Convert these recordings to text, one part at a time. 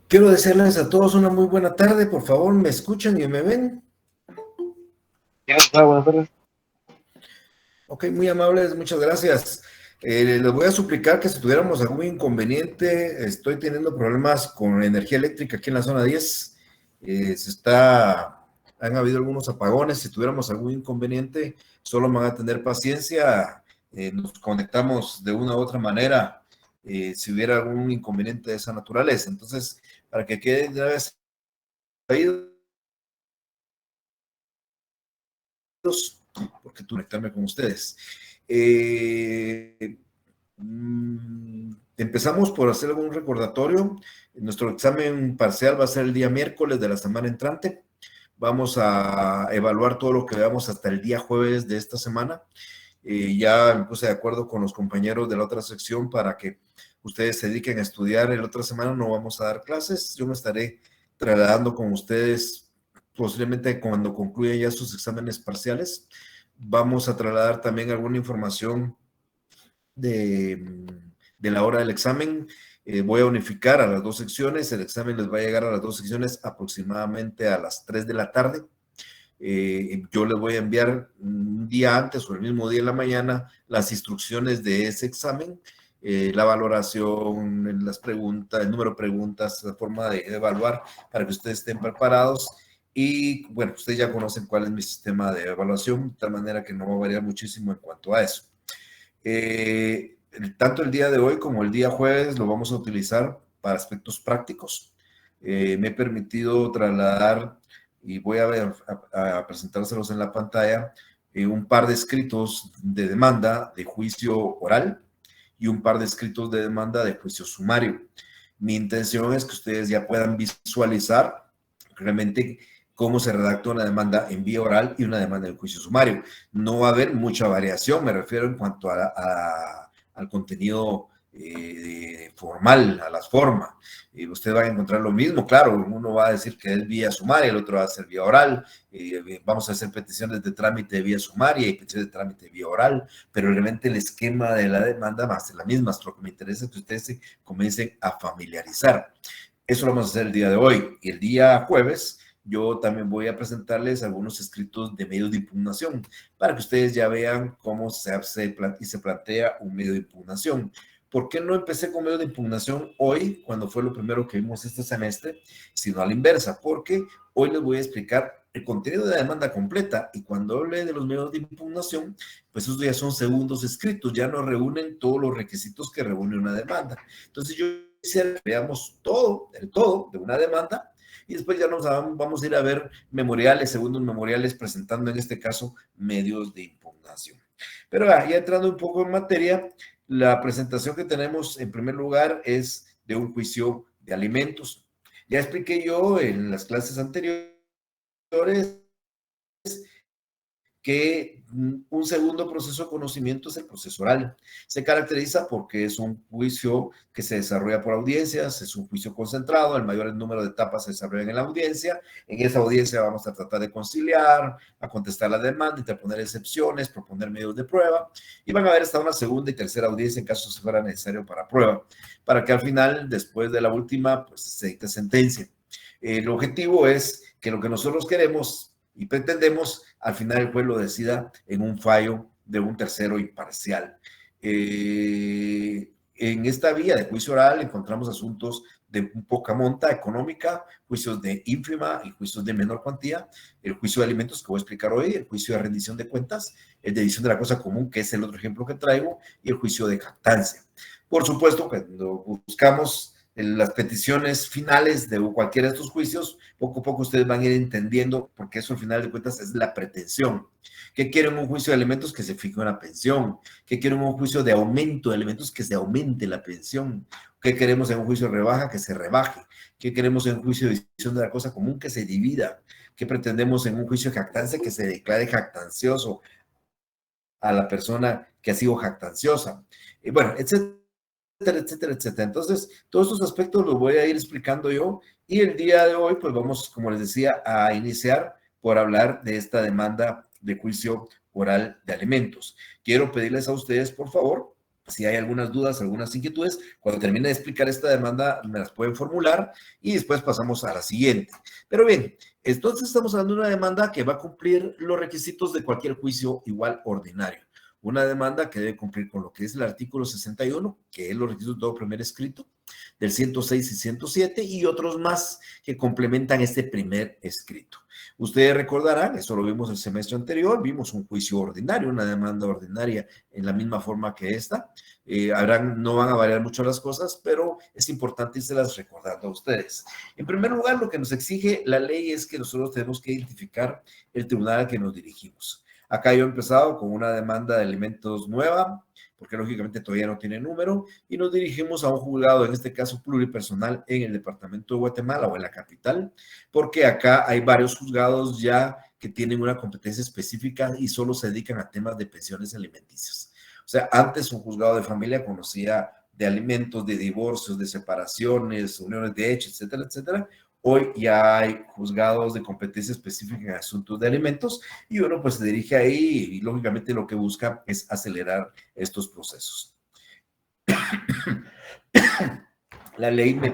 Quiero desearles a todos una muy buena tarde. Por favor, ¿me escuchan y me ven? Buenas tardes. Ok, muy amables, muchas gracias. Les voy a suplicar que si tuviéramos algún inconveniente, estoy teniendo problemas con energía eléctrica aquí en la zona 10. Han habido algunos apagones. Si tuviéramos algún inconveniente, solo me van a tener paciencia. Nos conectamos de una u otra manera si hubiera algún inconveniente de esa naturaleza. Entonces, para que quede de una vez ahí, porque tú conectarme con ustedes. Empezamos por hacer algún recordatorio. Nuestro examen parcial va a ser el día miércoles de la semana entrante. Vamos a evaluar todo lo que veamos hasta el día jueves de esta semana. Ya me puse de acuerdo con los compañeros de la otra sección para que ustedes se dediquen a estudiar. La otra semana no vamos a dar clases. Yo me estaré trasladando con ustedes posiblemente cuando concluyan ya sus exámenes parciales. Vamos a trasladar también alguna información de la hora del examen. Voy a unificar a las dos secciones. El examen les va a llegar a las dos secciones aproximadamente a las 3 de la tarde. Yo les voy a enviar un día antes o el mismo día en la mañana las instrucciones de ese examen, la valoración, las preguntas, el número de preguntas, la forma de evaluar para que ustedes estén preparados. Y bueno, ustedes ya conocen cuál es mi sistema de evaluación, de tal manera que no va a variar muchísimo en cuanto a eso. Tanto el día de hoy como el día jueves lo vamos a utilizar para aspectos prácticos. Me he permitido trasladar y voy a presentárselos en la pantalla un par de escritos de demanda de juicio oral y un par de escritos de demanda de juicio sumario. Mi intención es que ustedes ya puedan visualizar realmente cómo se redacta una demanda en vía oral y una demanda en juicio sumario. No va a haber mucha variación, me refiero en cuanto al contenido formal, a las formas. Usted va a encontrar lo mismo, claro, uno va a decir que es vía sumaria, el otro va a ser vía oral. Vamos a hacer peticiones de trámite de vía sumaria y peticiones de trámite de vía oral, pero realmente el esquema de la demanda va a ser la misma. Lo que me interesa es que ustedes se comiencen a familiarizar. Eso lo vamos a hacer el día de hoy. Y el día jueves yo también voy a presentarles algunos escritos de medios de impugnación para que ustedes ya vean cómo se plantea un medio de impugnación. ¿Por qué no empecé con medios de impugnación hoy, cuando fue lo primero que vimos este semestre, sino a la inversa? Porque hoy les voy a explicar el contenido de la demanda completa, y cuando hable de los medios de impugnación, pues esos ya son segundos escritos, ya no reúnen todos los requisitos que reúne una demanda. Entonces yo quisiera que veamos todo, el todo de una demanda, y después ya vamos a ir a ver memoriales, segundos memoriales, presentando en este caso medios de impugnación. Pero ya entrando un poco en materia, la presentación que tenemos en primer lugar es de un juicio de alimentos. Ya expliqué yo en las clases anteriores que un segundo proceso de conocimiento es el proceso oral. Se caracteriza porque es un juicio que se desarrolla por audiencias, es un juicio concentrado, el mayor número de etapas se desarrollan en la audiencia. En esa audiencia vamos a tratar de conciliar, a contestar la demanda, interponer excepciones, proponer medios de prueba, y van a haber hasta una segunda y tercera audiencia en caso se fuera necesario para prueba, para que al final, después de la última, pues se dicte sentencia. El objetivo es que lo que nosotros queremos y pretendemos, al final el juez lo decida en un fallo de un tercero imparcial. En esta vía de juicio oral encontramos asuntos de poca monta económica, juicios de ínfima y juicios de menor cuantía, el juicio de alimentos que voy a explicar hoy, el juicio de rendición de cuentas, el de edición de la cosa común, que es el otro ejemplo que traigo, y el juicio de jactancia. Por supuesto, cuando buscamos las peticiones finales de cualquiera de estos juicios, poco a poco ustedes van a ir entendiendo, porque eso al final de cuentas es la pretensión. ¿Qué quieren un juicio de alimentos? Que se fije una pensión. ¿Qué quieren un juicio de aumento de alimentos? Que se aumente la pensión. ¿Qué queremos en un juicio de rebaja? Que se rebaje. ¿Qué queremos en un juicio de división de la cosa común? Que se divida. ¿Qué pretendemos en un juicio de jactancia? Que se declare jactancioso a la persona que ha sido jactanciosa. Y bueno, etcétera, etcétera, etcétera. Entonces, todos estos aspectos los voy a ir explicando yo, y el día de hoy, pues vamos, como les decía, a iniciar por hablar de esta demanda de juicio oral de alimentos. Quiero pedirles a ustedes, por favor, si hay algunas dudas, algunas inquietudes, cuando termine de explicar esta demanda, me las pueden formular y después pasamos a la siguiente. Pero bien, entonces estamos hablando de una demanda que va a cumplir los requisitos de cualquier juicio igual ordinario. Una demanda que debe cumplir con lo que es el artículo 61, que es los requisitos de todo primer escrito, del 106 y 107, y otros más que complementan este primer escrito. Ustedes recordarán, eso lo vimos el semestre anterior, vimos un juicio ordinario, una demanda ordinaria en la misma forma que esta. No van a variar mucho las cosas, pero es importante irselas recordando a ustedes. En primer lugar, lo que nos exige la ley es que nosotros tenemos que identificar el tribunal al que nos dirigimos. Acá yo he empezado con una demanda de alimentos nueva, porque lógicamente todavía no tiene número, y nos dirigimos a un juzgado, en este caso pluripersonal, en el departamento de Guatemala o en la capital, porque acá hay varios juzgados ya que tienen una competencia específica y solo se dedican a temas de pensiones alimenticias. O sea, antes un juzgado de familia conocía de alimentos, de divorcios, de separaciones, uniones de hecho, etcétera, etcétera. Hoy ya hay juzgados de competencia específica en asuntos de alimentos y uno pues se dirige ahí y lógicamente lo que busca es acelerar estos procesos. La ley me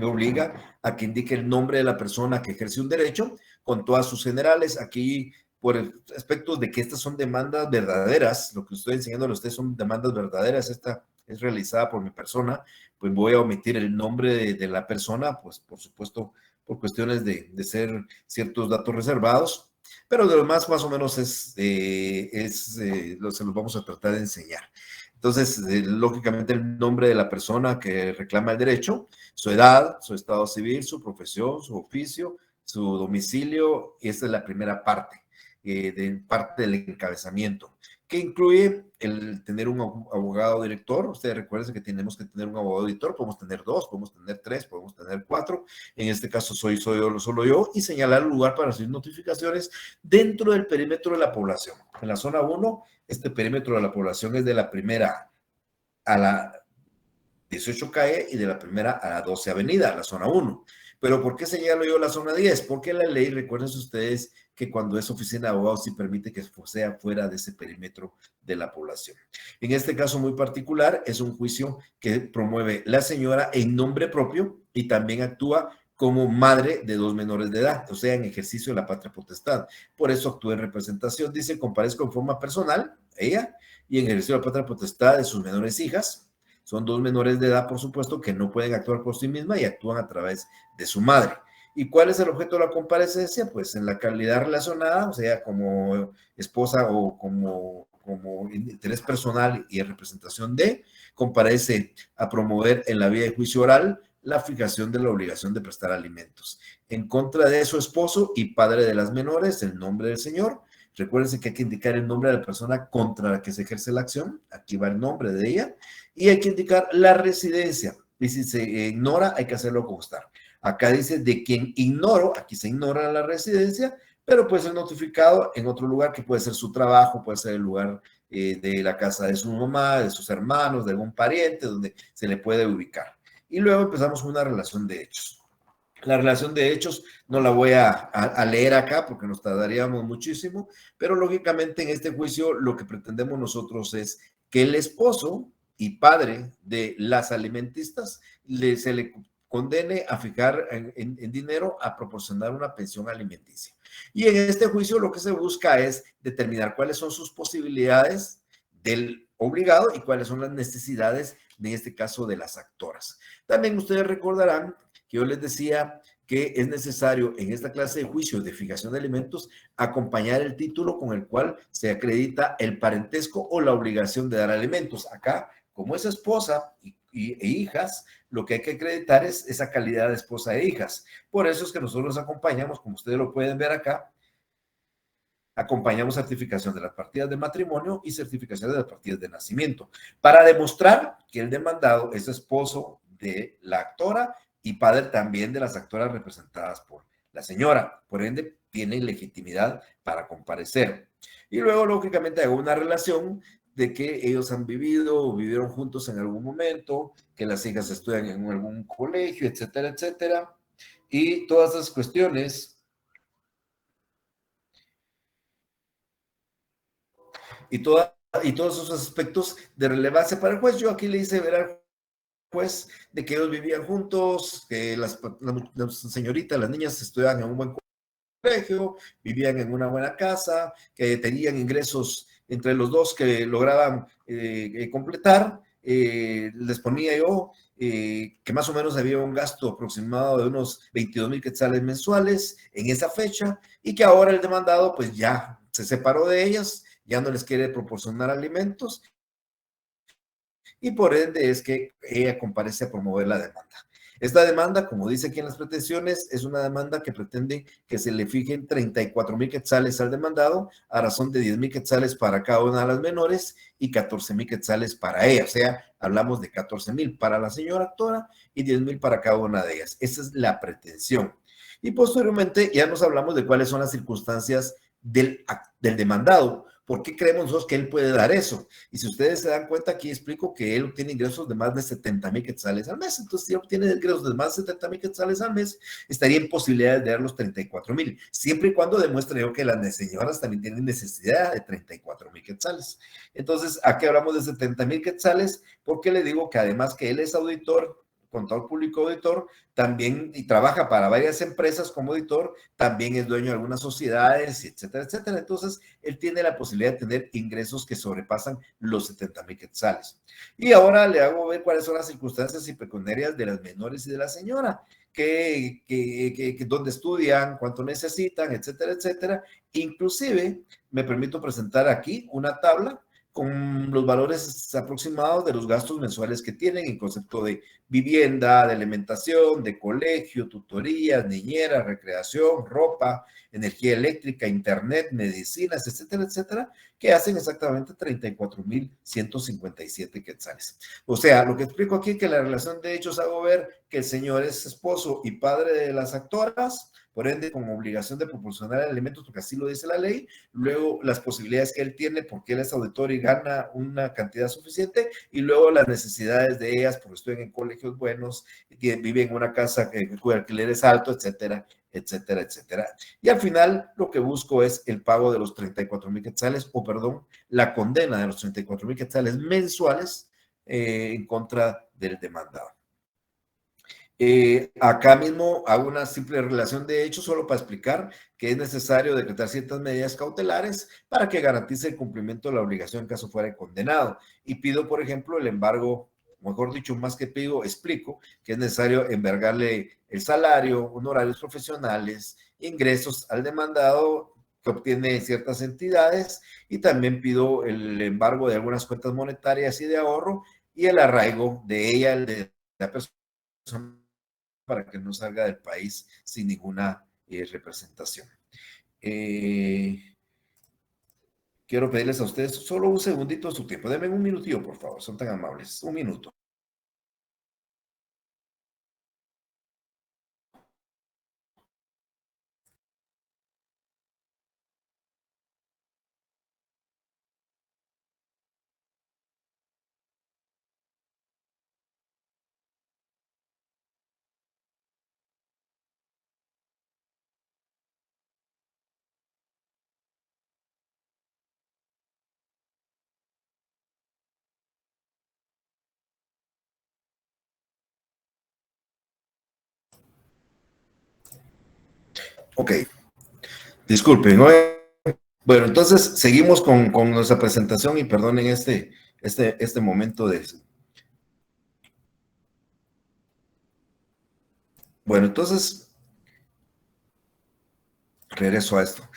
obliga a que indique el nombre de la persona que ejerce un derecho con todas sus generales. Aquí, por aspectos de que estas son demandas verdaderas, lo que estoy enseñando a ustedes son demandas verdaderas, esta es realizada por mi persona, pues voy a omitir el nombre de la persona, pues por supuesto, por cuestiones de ser ciertos datos reservados, pero de lo más o menos se los vamos a tratar de enseñar. Entonces, lógicamente, el nombre de la persona que reclama el derecho, su edad, su estado civil, su profesión, su oficio, su domicilio, y esta es la primera parte, parte del encabezamiento, que incluye el tener un abogado director. Ustedes recuerden que tenemos que tener un abogado director, podemos tener dos, podemos tener tres, podemos tener cuatro. En este caso soy solo yo, y señalar el lugar para recibir notificaciones dentro del perímetro de la población. En la zona 1, este perímetro de la población es de la primera a la 18 calle y de la primera a la 12 avenida, la zona 1. Pero ¿por qué señalo yo la zona 10? Porque la ley, recuerden ustedes que cuando es oficina de abogados sí permite que sea fuera de ese perímetro de la población. En este caso muy particular, es un juicio que promueve la señora en nombre propio y también actúa como madre de dos menores de edad, o sea, en ejercicio de la patria potestad. Por eso actúa en representación, dice, comparezco en forma personal, ella, y en ejercicio de la patria potestad de sus menores hijas. Son dos menores de edad, por supuesto, que no pueden actuar por sí mismas y actúan a través de su madre. ¿Y cuál es el objeto de la comparecencia? Pues en la calidad relacionada, o sea, como esposa o como interés personal y en representación de, comparece a promover en la vía de juicio oral la fijación de la obligación de prestar alimentos. En contra de su esposo y padre de las menores, el nombre del señor. Recuérdense que hay que indicar el nombre de la persona contra la que se ejerce la acción. Aquí va el nombre de ella. Y hay que indicar la residencia. Y si se ignora, hay que hacerlo constar. Acá dice de quien ignoro, aquí se ignora la residencia, pero puede ser notificado en otro lugar que puede ser su trabajo, puede ser el lugar de la casa de su mamá, de sus hermanos, de algún pariente, donde se le puede ubicar. Y luego empezamos con una relación de hechos. La relación de hechos no la voy a leer acá porque nos tardaríamos muchísimo, pero lógicamente en este juicio lo que pretendemos nosotros es que el esposo y padre de las alimentistas se le condene a fijar en dinero a proporcionar una pensión alimenticia. Y en este juicio lo que se busca es determinar cuáles son sus posibilidades del obligado y cuáles son las necesidades, en este caso, de las actoras. También ustedes recordarán que yo les decía que es necesario en esta clase de juicios de fijación de alimentos acompañar el título con el cual se acredita el parentesco o la obligación de dar alimentos. Acá, como es esposa e hijas, lo que hay que acreditar es esa calidad de esposa e hijas. Por eso es que nosotros acompañamos, como ustedes lo pueden ver acá, acompañamos certificación de las partidas de matrimonio y certificación de las partidas de nacimiento, para demostrar que el demandado es esposo de la actora y padre también de las actoras representadas por la señora. Por ende, tienen legitimidad para comparecer. Y luego, lógicamente, hago una relación de que ellos han vivido o vivieron juntos en algún momento, que las hijas estudian en algún colegio, etcétera, etcétera. Y todas esas cuestiones y todos esos aspectos de relevancia para el juez. Yo aquí le hice ver al juez de que ellos vivían juntos, que las señoritas, las niñas estudiaban en un buen colegio, vivían en una buena casa, que tenían ingresos entre los dos que lograban completar. Les ponía yo que más o menos había un gasto aproximado de unos 22,000 quetzales mensuales en esa fecha y que ahora el demandado pues ya se separó de ellas, ya no les quiere proporcionar alimentos y por ende es que ella comparece a promover la demanda. Esta demanda, como dice aquí en las pretensiones, es una demanda que pretende que se le fijen 34,000 quetzales al demandado a razón de 10,000 quetzales para cada una de las menores y 14,000 quetzales para ella. O sea, hablamos de 14,000 para la señora actora y 10,000 para cada una de ellas. Esa es la pretensión. Y posteriormente ya nos hablamos de cuáles son las circunstancias del demandado. ¿Por qué creemos nosotros que él puede dar eso? Y si ustedes se dan cuenta, aquí explico que él obtiene ingresos de más de 70,000 quetzales al mes. Entonces, si obtiene ingresos de más de 70,000 quetzales al mes, estaría en posibilidades de dar los 34,000, siempre y cuando demuestre yo que las señoras también tienen necesidad de 34,000 quetzales. Entonces, aquí hablamos de 70,000 quetzales, porque le digo que además que él es auditor, contador público auditor, también y trabaja para varias empresas como auditor, también es dueño de algunas sociedades, etcétera, etcétera. Entonces, él tiene la posibilidad de tener ingresos que sobrepasan los 70,000 quetzales. Y ahora le hago ver cuáles son las circunstancias y pecuniarias de las menores y de la señora, dónde estudian, cuánto necesitan, etcétera, etcétera. Inclusive, me permito presentar aquí una tabla con los valores aproximados de los gastos mensuales que tienen en concepto de vivienda, de alimentación, de colegio, tutorías, niñera, recreación, ropa, energía eléctrica, internet, medicinas, etcétera, etcétera, que hacen exactamente 34,157 quetzales. O sea, lo que explico aquí es que la relación de hechos hago ver que el señor es esposo y padre de las actoras, por ende, con obligación de proporcionar alimentos, porque así lo dice la ley. Luego, las posibilidades que él tiene, porque él es auditor y gana una cantidad suficiente, y luego las necesidades de ellas, porque estudian en colegios buenos, viven en una casa cuyo alquiler es alto, etcétera, etcétera, etcétera. Y al final, lo que busco es el pago de los 34,000 quetzales, o perdón, la condena de los 34,000 quetzales mensuales en contra del demandado. Acá mismo hago una simple relación de hechos solo para explicar que es necesario decretar ciertas medidas cautelares para que garantice el cumplimiento de la obligación en caso fuera condenado. Y pido, por ejemplo, el embargo, mejor dicho, más que pido, explico que es necesario embargarle el salario, honorarios profesionales, ingresos al demandado que obtiene ciertas entidades, y también pido el embargo de algunas cuentas monetarias y de ahorro y el arraigo de ella, el de la persona, para que no salga del país sin ninguna representación. Quiero pedirles a ustedes solo un segundito de su tiempo. Denme un minutillo, por favor. Son tan amables. Un minuto. Ok. Disculpen, ¿no? Bueno, entonces seguimos con nuestra presentación y perdonen este momento de... Bueno, entonces regreso a esto.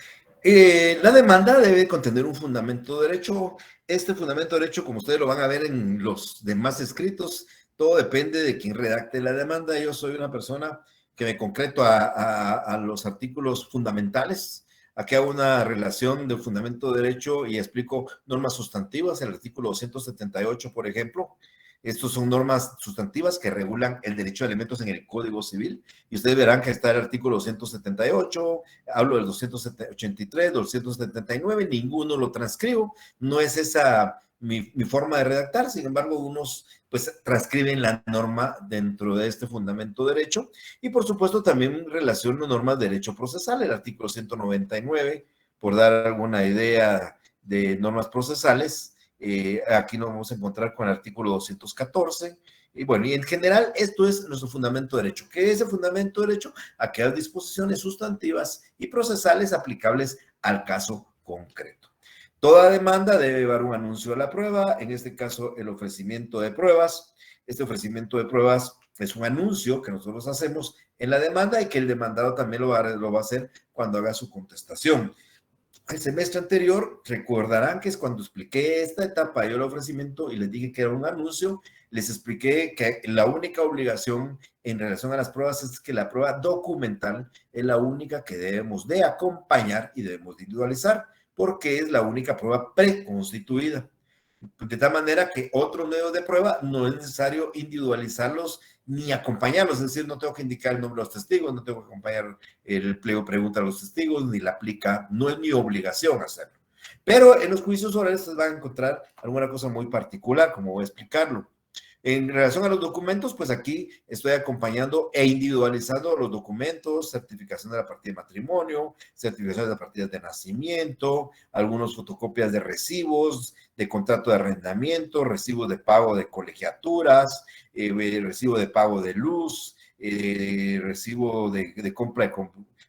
La demanda debe contener un fundamento de derecho. Este fundamento de derecho, como ustedes lo van a ver en los demás escritos, todo depende de quién redacte la demanda. Yo soy una persona que me concreto a los artículos fundamentales. Aquí hago una relación de fundamento de derecho y explico normas sustantivas. El artículo 278, por ejemplo. Estos son normas sustantivas que regulan el derecho a alimentos en el Código Civil. Y ustedes verán que está el artículo 278, hablo del 283, del 279, ninguno lo transcribo. No es esa mi forma de redactar, sin embargo, unos pues transcriben la norma dentro de este fundamento de derecho. Y por supuesto también relaciono normas de derecho procesal, el artículo 199, por dar alguna idea de normas procesales. Aquí nos vamos a encontrar con el artículo 214. Y bueno, y en general esto es nuestro fundamento de derecho. ¿Qué es el fundamento de derecho? Aquellas disposiciones sustantivas y procesales aplicables al caso concreto. Toda demanda debe llevar un anuncio de la prueba, en este caso el ofrecimiento de pruebas. Este ofrecimiento de pruebas es un anuncio que nosotros hacemos en la demanda y que el demandado también lo va a hacer cuando haga su contestación. El semestre anterior, recordarán que es cuando expliqué esta etapa yo el ofrecimiento y les dije que era un anuncio, les expliqué que la única obligación en relación a las pruebas es que la prueba documental es la única que debemos de acompañar y debemos de individualizar, porque es la única prueba preconstituida. De tal manera que otros medios de prueba no es necesario individualizarlos ni acompañarlos, es decir, no tengo que indicar el nombre de los testigos, no tengo que acompañar el pliego pregunta a los testigos, ni la aplica, no es mi obligación hacerlo. Pero en los juicios orales ustedes van a encontrar alguna cosa muy particular, como voy a explicarlo. En relación a los documentos, pues aquí estoy acompañando e individualizando los documentos, certificación de la partida de matrimonio, certificación de las partidas de nacimiento, algunas fotocopias de recibos, de contrato de arrendamiento, recibos de pago de colegiaturas, recibo de pago de luz, recibo de compra de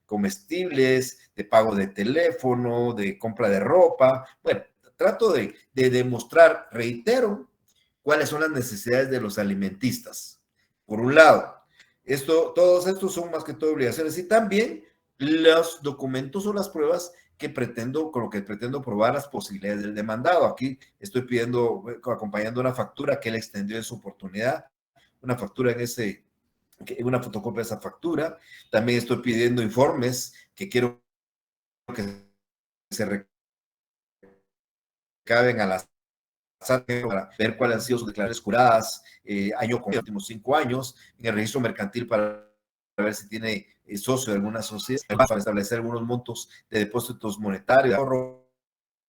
comestibles, de pago de teléfono, de compra de ropa. Bueno, trato de demostrar, reitero, cuáles son las necesidades de los alimentistas. Por un lado, todos estos son más que todo obligaciones y también los documentos o las pruebas con lo que pretendo probar las posibilidades del demandado. Aquí estoy pidiendo, acompañando una factura que él extendió en su oportunidad, una factura una fotocopia de esa factura. También estoy pidiendo informes que quiero que se recaben a las para ver cuáles han sido sus declaraciones juradas, año con los últimos 5 años, en el registro mercantil para ver si tiene socio de alguna sociedad, para establecer algunos montos de depósitos monetarios, de ahorro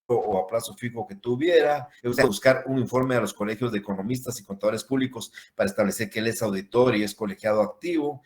o a plazo fijo que tuviera, buscar un informe a los colegios de economistas y contadores públicos para establecer que él es auditor y es colegiado activo,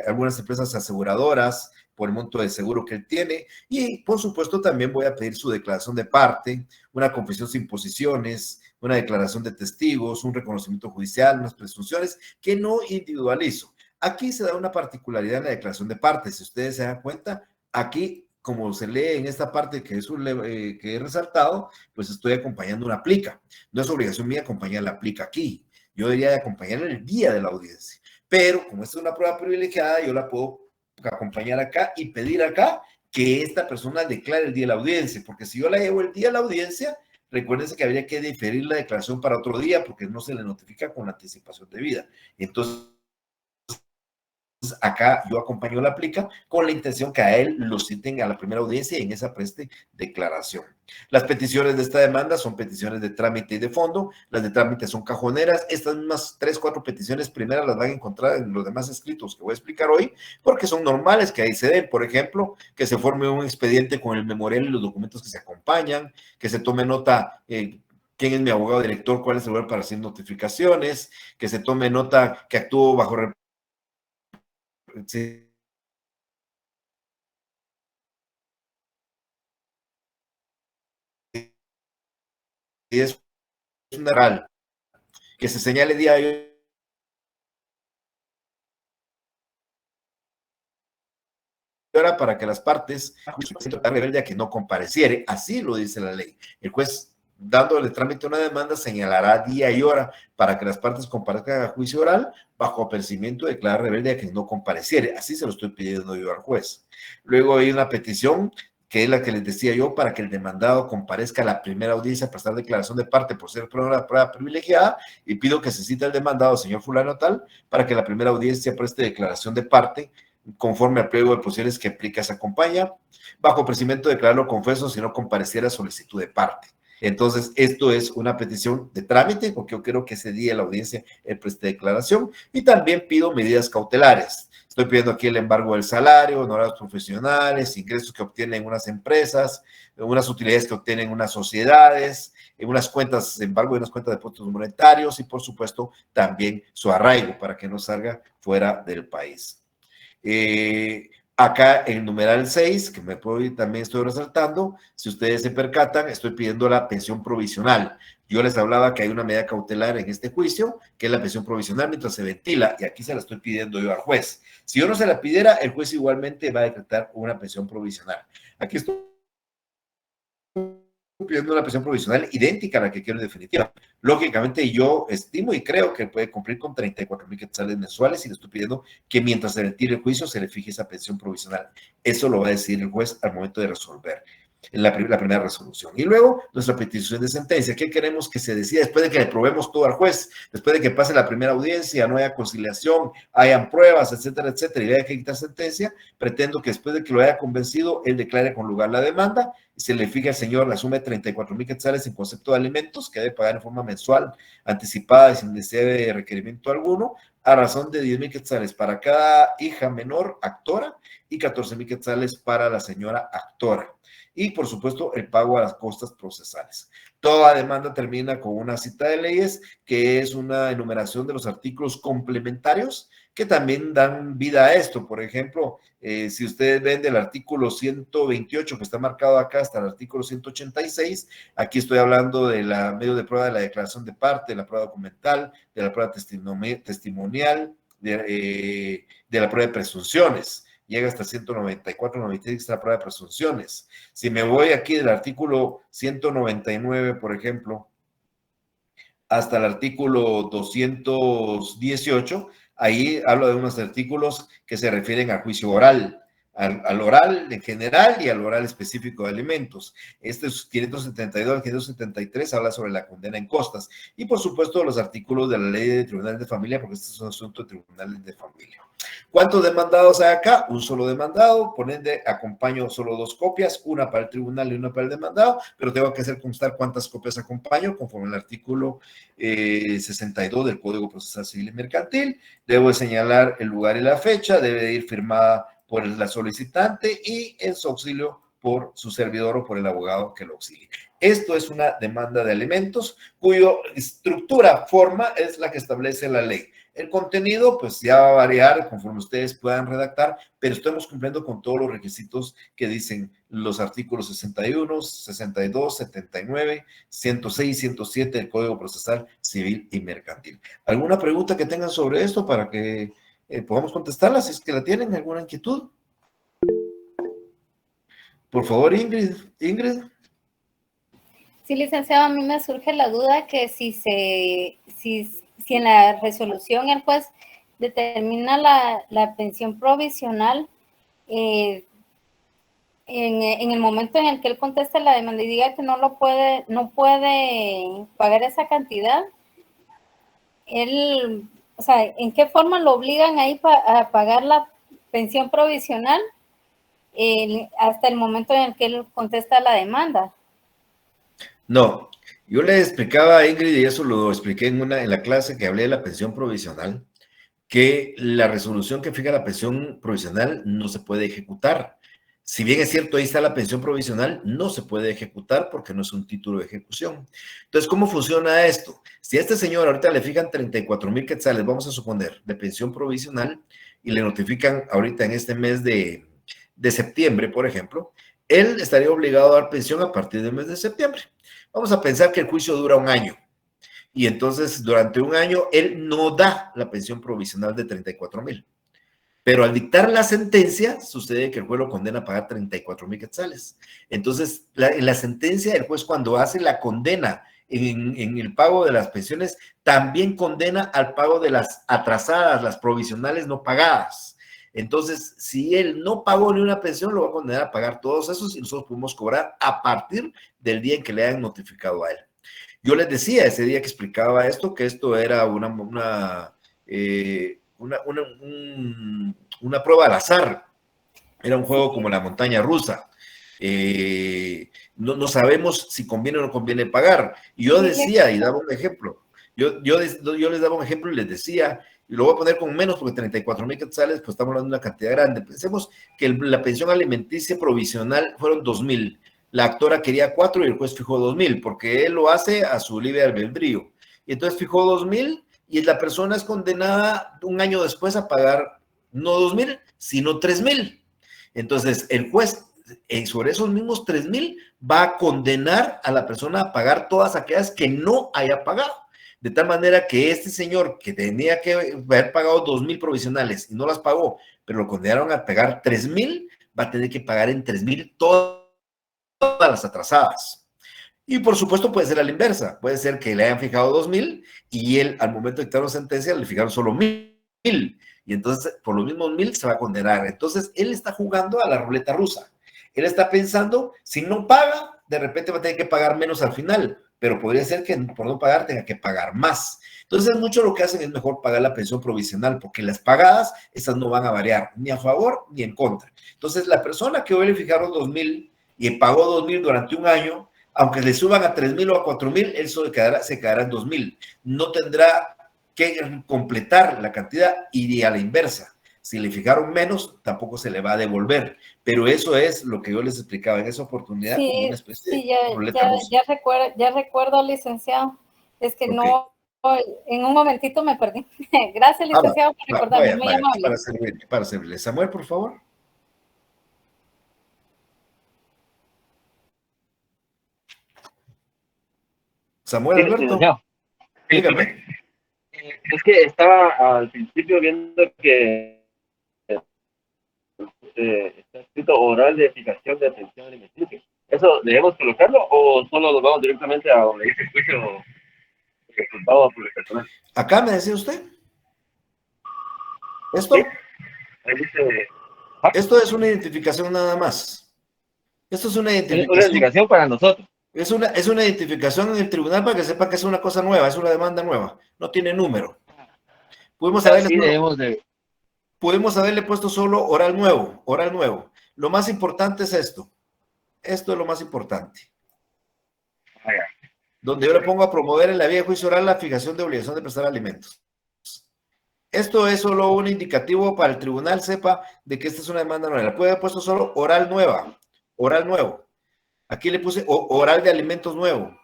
algunas empresas aseguradoras por el monto de seguro que él tiene y por supuesto también voy a pedir su declaración de parte, una confesión sin posiciones, una declaración de testigos, un reconocimiento judicial, unas presunciones que no individualizo. Aquí se da una particularidad en la declaración de parte, si ustedes se dan cuenta, aquí como se lee en esta parte que he resaltado, pues estoy acompañando una plica. No es obligación mía acompañar la plica aquí. Yo debería de acompañar el día de la audiencia. Pero como esta es una prueba privilegiada, yo la puedo acompañar acá y pedir acá que esta persona declare el día de la audiencia, porque si yo la llevo el día de la audiencia, recuérdense que habría que diferir la declaración para otro día porque no se le notifica con la anticipación debida. Entonces, acá yo acompaño la plica con la intención que a él lo citen a la primera audiencia y en esa preste declaración. Las peticiones de esta demanda son peticiones de trámite y de fondo. Las de trámite son cajoneras. Estas mismas 3, 4 peticiones primeras las van a encontrar en los demás escritos que voy a explicar hoy, porque son normales que ahí se den. Por ejemplo, que se forme un expediente con el memorial y los documentos que se acompañan, que se tome nota quién es mi abogado director, cuál es el lugar para hacer notificaciones, que se tome nota que actúo bajo sí, es una real, que se señale día y hora para que las partes rebelde a que no compareciere, así lo dice la ley. El juez, dándole trámite a una demanda, señalará día y hora para que las partes comparezcan a juicio oral bajo apercibimiento de declarar rebelde a que no compareciere. Así se lo estoy pidiendo yo al juez. Luego hay una petición que es la que les decía yo, para que el demandado comparezca a la primera audiencia a prestar declaración de parte por ser prueba privilegiada, y pido que se cite al demandado, señor fulano tal, para que la primera audiencia preste declaración de parte conforme al pliego de posiciones que aplica se acompaña, bajo procedimiento de declararlo confeso si no compareciera solicitud de parte. Entonces, esto es una petición de trámite, porque yo quiero que ese día la audiencia preste declaración, y también pido medidas cautelares. Estoy pidiendo aquí el embargo del salario, honorarios profesionales, ingresos que obtienen unas empresas, unas utilidades que obtienen unas sociedades, unas cuentas, embargo de unas cuentas de depósitos monetarios y, por supuesto, también su arraigo para que no salga fuera del país. Acá en numeral 6, que también estoy resaltando, si ustedes se percatan, estoy pidiendo la pensión provisional. Yo les hablaba que hay una medida cautelar en este juicio, que es la pensión provisional mientras se ventila, y aquí se la estoy pidiendo yo al juez. Si yo no se la pidiera, el juez igualmente va a decretar una pensión provisional. Aquí estoy pidiendo una pensión provisional idéntica a la que quiero en definitiva. Lógicamente, yo estimo y creo que puede cumplir con 34,000 quetzales mensuales y le estoy pidiendo que mientras se retire el juicio se le fije esa pensión provisional. Eso lo va a decidir el juez al momento de resolver la primera resolución. Y luego, nuestra petición de sentencia. ¿Qué queremos que se decida después de que le probemos todo al juez? Después de que pase la primera audiencia, no haya conciliación, hayan pruebas, etcétera, etcétera, y haya que quitar sentencia, pretendo que después de que lo haya convencido, él declare con lugar la demanda y se le fije al señor la suma de 34,000 quetzales en concepto de alimentos que debe pagar en forma mensual, anticipada y sin necesidad de requerimiento alguno, a razón de 10,000 quetzales para cada hija menor actora y 14,000 quetzales para la señora actora. Y, por supuesto, el pago a las costas procesales. Toda demanda termina con una cita de leyes, que es una enumeración de los artículos complementarios que también dan vida a esto. Por ejemplo, si ustedes ven del artículo 128, que está marcado acá, hasta el artículo 186, aquí estoy hablando de la medio de prueba de la declaración de parte, de la prueba documental, de la prueba testimonial, de la prueba de presunciones. Llega hasta 194, 96, la prueba de presunciones. Si me voy aquí del artículo 199, por ejemplo, hasta el artículo 218, ahí hablo de unos artículos que se refieren al juicio oral, al oral en general y al oral específico de alimentos. Este es 572 al 573, habla sobre la condena en costas. Y, por supuesto, los artículos de la ley de tribunales de familia, porque este es un asunto de tribunales de familia. ¿Cuántos demandados hay acá? Un solo demandado, por ende acompaño solo 2 copias, una para el tribunal y una para el demandado, pero tengo que hacer constar cuántas copias acompaño conforme al artículo 62 del Código Procesal Civil y Mercantil. Debo señalar el lugar y la fecha, debe ir firmada por la solicitante y en su auxilio por su servidor o por el abogado que lo auxilie. Esto es una demanda de alimentos cuya estructura, forma, es la que establece la ley. El contenido, pues ya va a variar conforme ustedes puedan redactar, pero estamos cumpliendo con todos los requisitos que dicen los artículos 61, 62, 79, 106, 107 del Código Procesal Civil y Mercantil. ¿Alguna pregunta que tengan sobre esto para que podamos contestarla si es que la tienen? ¿Alguna inquietud? Por favor, Ingrid. Ingrid. Sí, licenciado, a mí me surge la duda que si en la resolución el juez determina la pensión provisional, en el momento en el que él conteste la demanda y diga que no puede pagar esa cantidad, él, o sea, ¿en qué forma lo obligan ahí a pagar la pensión provisional hasta el momento en el que él contesta la demanda? No, yo le explicaba a Ingrid, y eso lo expliqué en la clase que hablé de la pensión provisional, que la resolución que fija la pensión provisional no se puede ejecutar. Si bien es cierto, ahí está la pensión provisional, no se puede ejecutar porque no es un título de ejecución. Entonces, ¿cómo funciona esto? Si a este señor ahorita le fijan 34,000 quetzales, vamos a suponer, de pensión provisional, y le notifican ahorita en este mes de septiembre, por ejemplo, él estaría obligado a dar pensión a partir del mes de septiembre. Vamos a pensar que el juicio dura un año. Y entonces, durante un año, él no da la pensión provisional de 34,000. Pero al dictar la sentencia, sucede que el juez lo condena a pagar 34,000 quetzales. Entonces, en la sentencia, el juez cuando hace la condena en el pago de las pensiones, también condena al pago de las atrasadas, las provisionales no pagadas. Entonces, si él no pagó ni una pensión, lo va a condenar a pagar todos esos y nosotros podemos cobrar a partir del día en que le hayan notificado a él. Yo les decía ese día que explicaba esto, que esto era una prueba al azar. Era un juego como la montaña rusa. No sabemos si conviene o no conviene pagar. Y yo decía, y daba un ejemplo, yo les daba un ejemplo y les decía, y lo voy a poner con menos porque 34,000 quetzales, pues estamos hablando de una cantidad grande. Pensemos que la pensión alimenticia provisional fueron 2,000. La actora quería 4 y el juez fijó 2,000, porque él lo hace a su libre albedrío. Y entonces fijó 2,000 y la persona es condenada un año después a pagar no 2,000, sino 3,000. Entonces, el juez, sobre esos mismos 3,000, va a condenar a la persona a pagar todas aquellas que no haya pagado. De tal manera que este señor que tenía que haber pagado 2,000 provisionales y no las pagó, pero lo condenaron a pagar 3,000, va a tener que pagar en 3,000 todas las atrasadas. Y por supuesto puede ser a la inversa, puede ser que le hayan fijado 2,000 y él al momento de dictar una sentencia le fijaron solo 1,000 y entonces por los mismos 1,000 se va a condenar. Entonces él está jugando a la ruleta rusa. Él está pensando, si no paga, de repente va a tener que pagar menos al final, pero podría ser que por no pagar tenga que pagar más. Entonces, mucho lo que hacen es mejor pagar la pensión provisional, porque las pagadas, esas no van a variar, ni a favor ni en contra. Entonces, la persona que hoy le fijaron 2,000 y pagó 2,000 durante un año, aunque le suban a 3,000 o a 4,000, él solo se quedará en 2,000. No tendrá que completar la cantidad y a la inversa. Si le fijaron menos, tampoco se le va a devolver. Pero eso es lo que yo les explicaba en esa oportunidad, Sí, como una especie sí, de ruleta rusa. ya recuerdo, licenciado. Es que Okay. no, en un momentito me perdí. Gracias, licenciado, por recordarme. Muy amable. Para servirle. Samuel, por favor. Samuel Alberto. Dígame. Es que estaba al principio viendo que está escrito oral de fijación de atención alimenticia. ¿Eso debemos colocarlo o solo nos vamos directamente a donde dice juicio resultado por el personal? ¿Acá me decía usted? ¿Esto? Sí. Ahí dice... Esto es una identificación nada más. Esto es una identificación. Una identificación para nosotros. Es una identificación en el tribunal para que sepa que es una cosa nueva, es una demanda nueva. No tiene número. Pudimos haberle puesto solo oral nuevo, oral nuevo. Lo más importante es esto. Esto es lo más importante. Donde yo le pongo a promover en la vía de juicio oral la fijación de obligación de prestar alimentos. Esto es solo un indicativo para el tribunal sepa de que esta es una demanda nueva. Le puede haber puesto solo oral nueva, oral nuevo. Aquí le puse oral de alimentos nuevo.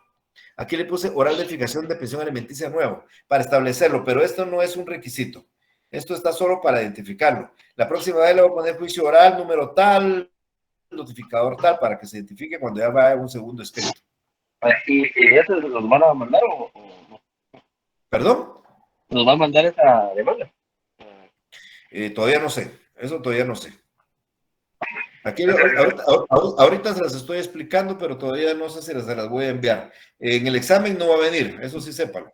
Aquí le puse oral de fijación de pensión alimenticia nuevo para establecerlo, pero esto no es un requisito. Esto está solo para identificarlo. La próxima vez le voy a poner juicio oral, número tal, notificador tal, para que se identifique cuando ya vaya un segundo escrito. ¿Y eso nos van a mandar o no? ¿Perdón? ¿Nos va a mandar esa demanda? Todavía no sé. Eso todavía no sé. Aquí, ahorita se las estoy explicando, pero todavía no sé si se las voy a enviar. En el examen no va a venir, eso sí sépalo.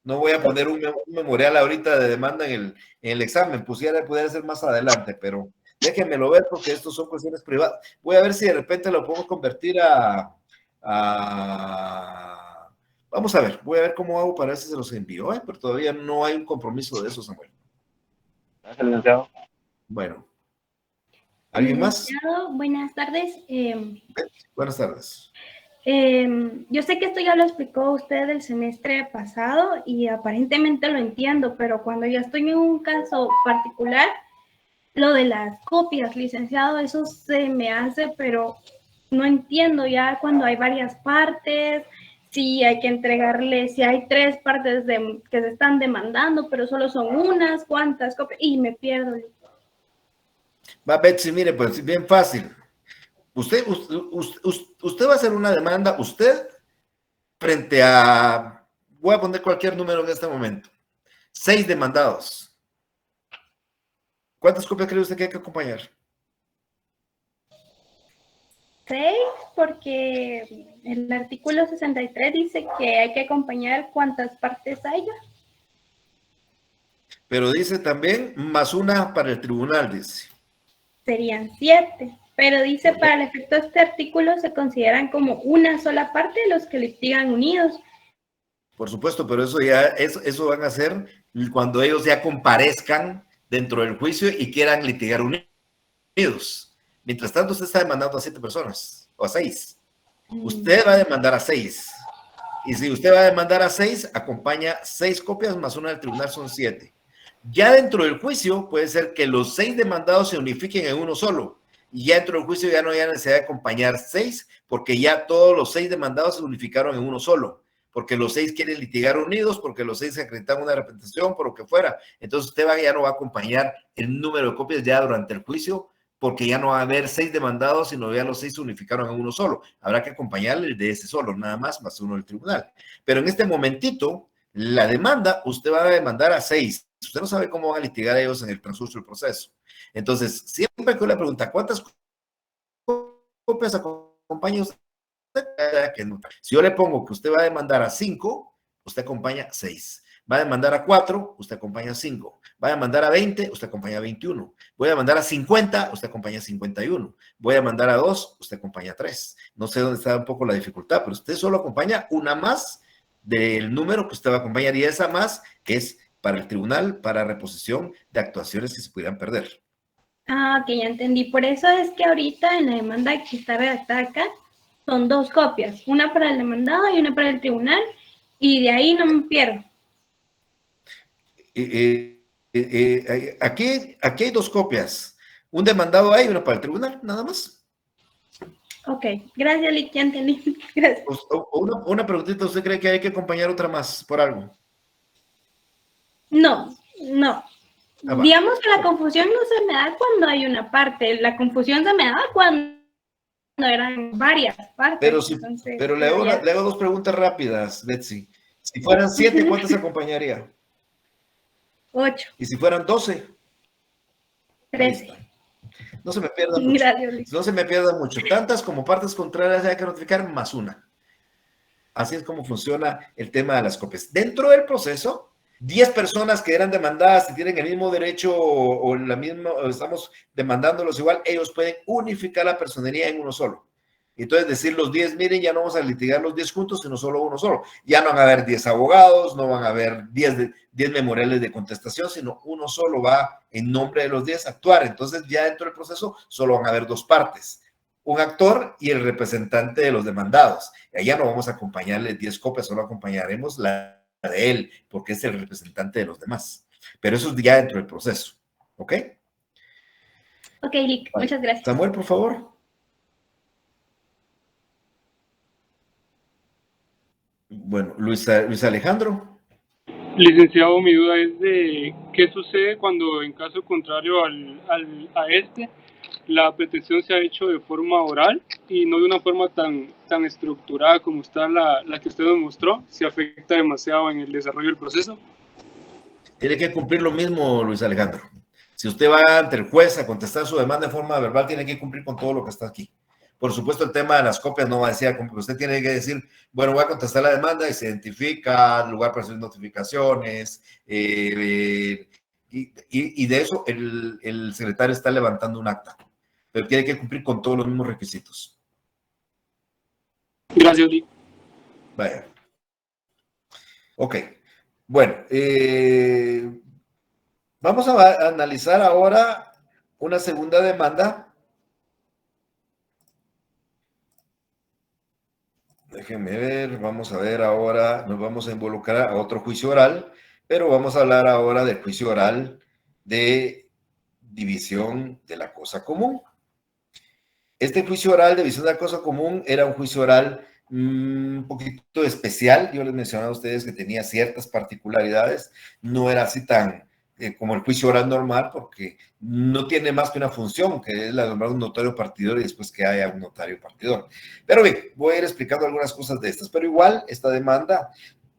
No voy a poner un memorial ahorita de demanda en el examen, pudiera ser más adelante, pero déjenmelo ver porque estos son cuestiones privadas. Voy a ver si de repente lo podemos convertir Vamos a ver, voy a ver cómo hago para ver si se los envío, pero todavía no hay un compromiso de eso, Samuel. Gracias, licenciado. Bueno. ¿Alguien más? Buenas tardes. Buenas tardes. Yo sé que esto ya lo explicó usted el semestre pasado y aparentemente lo entiendo, pero cuando ya estoy en un caso particular, lo de las copias, licenciado, eso se me hace, pero no entiendo ya cuando hay varias partes, si hay que entregarle, si hay 3 partes que se están demandando, pero solo son unas, cuántas copias, y me pierdo. Va, Betsy, mire, pues bien fácil. Usted va a hacer una demanda, usted, frente a, voy a poner cualquier número en este momento, 6 demandados. ¿Cuántas copias cree usted que hay que acompañar? 6, porque el artículo 63 dice que hay que acompañar cuántas partes haya. Pero dice también, más una para el tribunal, dice. Serían 7. Pero dice, para el efecto de este artículo se consideran como una sola parte los que litigan unidos. Por supuesto, pero eso van a hacer cuando ellos ya comparezcan dentro del juicio y quieran litigar unidos. Mientras tanto, usted está demandando a 7 personas, o a 6. Usted va a demandar a 6. Y si usted va a demandar a 6, acompaña 6 copias más una del tribunal, son 7. Ya dentro del juicio puede ser que los 6 demandados se unifiquen en uno solo. Y ya dentro del juicio ya no hay necesidad de acompañar 6, porque ya todos los 6 demandados se unificaron en uno solo. Porque los 6 quieren litigar unidos, porque los 6 acreditan una representación, por lo que fuera. Entonces usted ya no va a acompañar el número de copias ya durante el juicio porque ya no va a haber 6 demandados, sino ya los 6 se unificaron en uno solo. Habrá que acompañarle el de ese solo, nada más uno del tribunal. Pero en este momentito, la demanda, usted va a demandar a 6. Usted no sabe cómo van a litigar ellos en el transcurso del proceso. Entonces, siempre que le pregunta, ¿cuántas copias acompaña usted? Si yo le pongo que usted va a demandar a 5, usted acompaña 6. Va a demandar a 4, usted acompaña 5. Va a demandar a 20, usted acompaña 21. Voy a demandar a 50, usted acompaña 51. Voy a demandar a 2, usted acompaña 3. No sé dónde está un poco la dificultad, pero usted solo acompaña una más del número que usted va a acompañar, y esa más que es para el tribunal, para reposición de actuaciones que se pudieran perder. Ah, ok, ya entendí. Por eso es que ahorita en la demanda que está redactada acá son 2 copias, una para el demandado y una para el tribunal, y de ahí no me pierdo. Aquí hay 2 copias, un demandado hay y una para el tribunal, nada más. Ok, gracias, Lick, ya entendí. Gracias. Una preguntita, ¿usted cree que hay que acompañar otra más por algo? No. Ah, Digamos que la confusión no se me da cuando hay una parte, la confusión se me da cuando eran varias partes. Pero, entonces, pero le hago 2 preguntas rápidas, Betsy. Si fueran 7, ¿cuántas acompañaría? 8. Y si fueran 12. 13. No se me pierda mucho. Gracias. No se me pierda mucho. Tantas como partes contrarias hay que notificar, más una. Así es como funciona el tema de las copias. Dentro del proceso, 10 personas que eran demandadas y tienen el mismo derecho o la misma, o estamos demandándolos igual, ellos pueden unificar la personería en uno solo. Entonces decir los 10, miren, ya no vamos a litigar los 10 juntos, sino solo uno solo. Ya no van a haber 10 abogados, no van a haber 10 memoriales de contestación, sino uno solo va en nombre de los 10 a actuar. Entonces ya dentro del proceso solo van a haber 2 partes, un actor y el representante de los demandados. Y allá no vamos a acompañarle 10 copias, solo acompañaremos la de él, porque es el representante de los demás. Pero eso es ya dentro del proceso. ¿Ok? Ok, Lick, Vale. muchas gracias. Samuel, por favor. Bueno, Luis Alejandro. Licenciado, mi duda es de qué sucede cuando, en caso contrario a este, la pretensión se ha hecho de forma oral y no de una forma tan estructurada como está la que usted nos mostró. ¿Se afecta demasiado en el desarrollo del proceso? Tiene que cumplir lo mismo, Luis Alejandro. Si usted va ante el juez a contestar su demanda de forma verbal, tiene que cumplir con todo lo que está aquí. Por supuesto, el tema de las copias no va a decir, usted tiene que decir, bueno, voy a contestar la demanda y se identifica, lugar para hacer notificaciones, y de eso el secretario está levantando un acta, pero tiene que cumplir con todos los mismos requisitos. Gracias, Lick. Vaya. Ok. Bueno, vamos a analizar ahora una segunda demanda. Déjenme ver, vamos a ver ahora, nos vamos a involucrar a otro juicio oral, pero vamos a hablar ahora del juicio oral de división de la cosa común. Este juicio oral de división de la cosa común era un juicio oral un poquito especial. Yo les mencionaba a ustedes que tenía ciertas particularidades, no era así tan como el juicio oral normal, porque no tiene más que una función, que es la de nombrar un notario partidor y después que haya un notario partidor. Pero bien, voy a ir explicando algunas cosas de estas, pero igual esta demanda,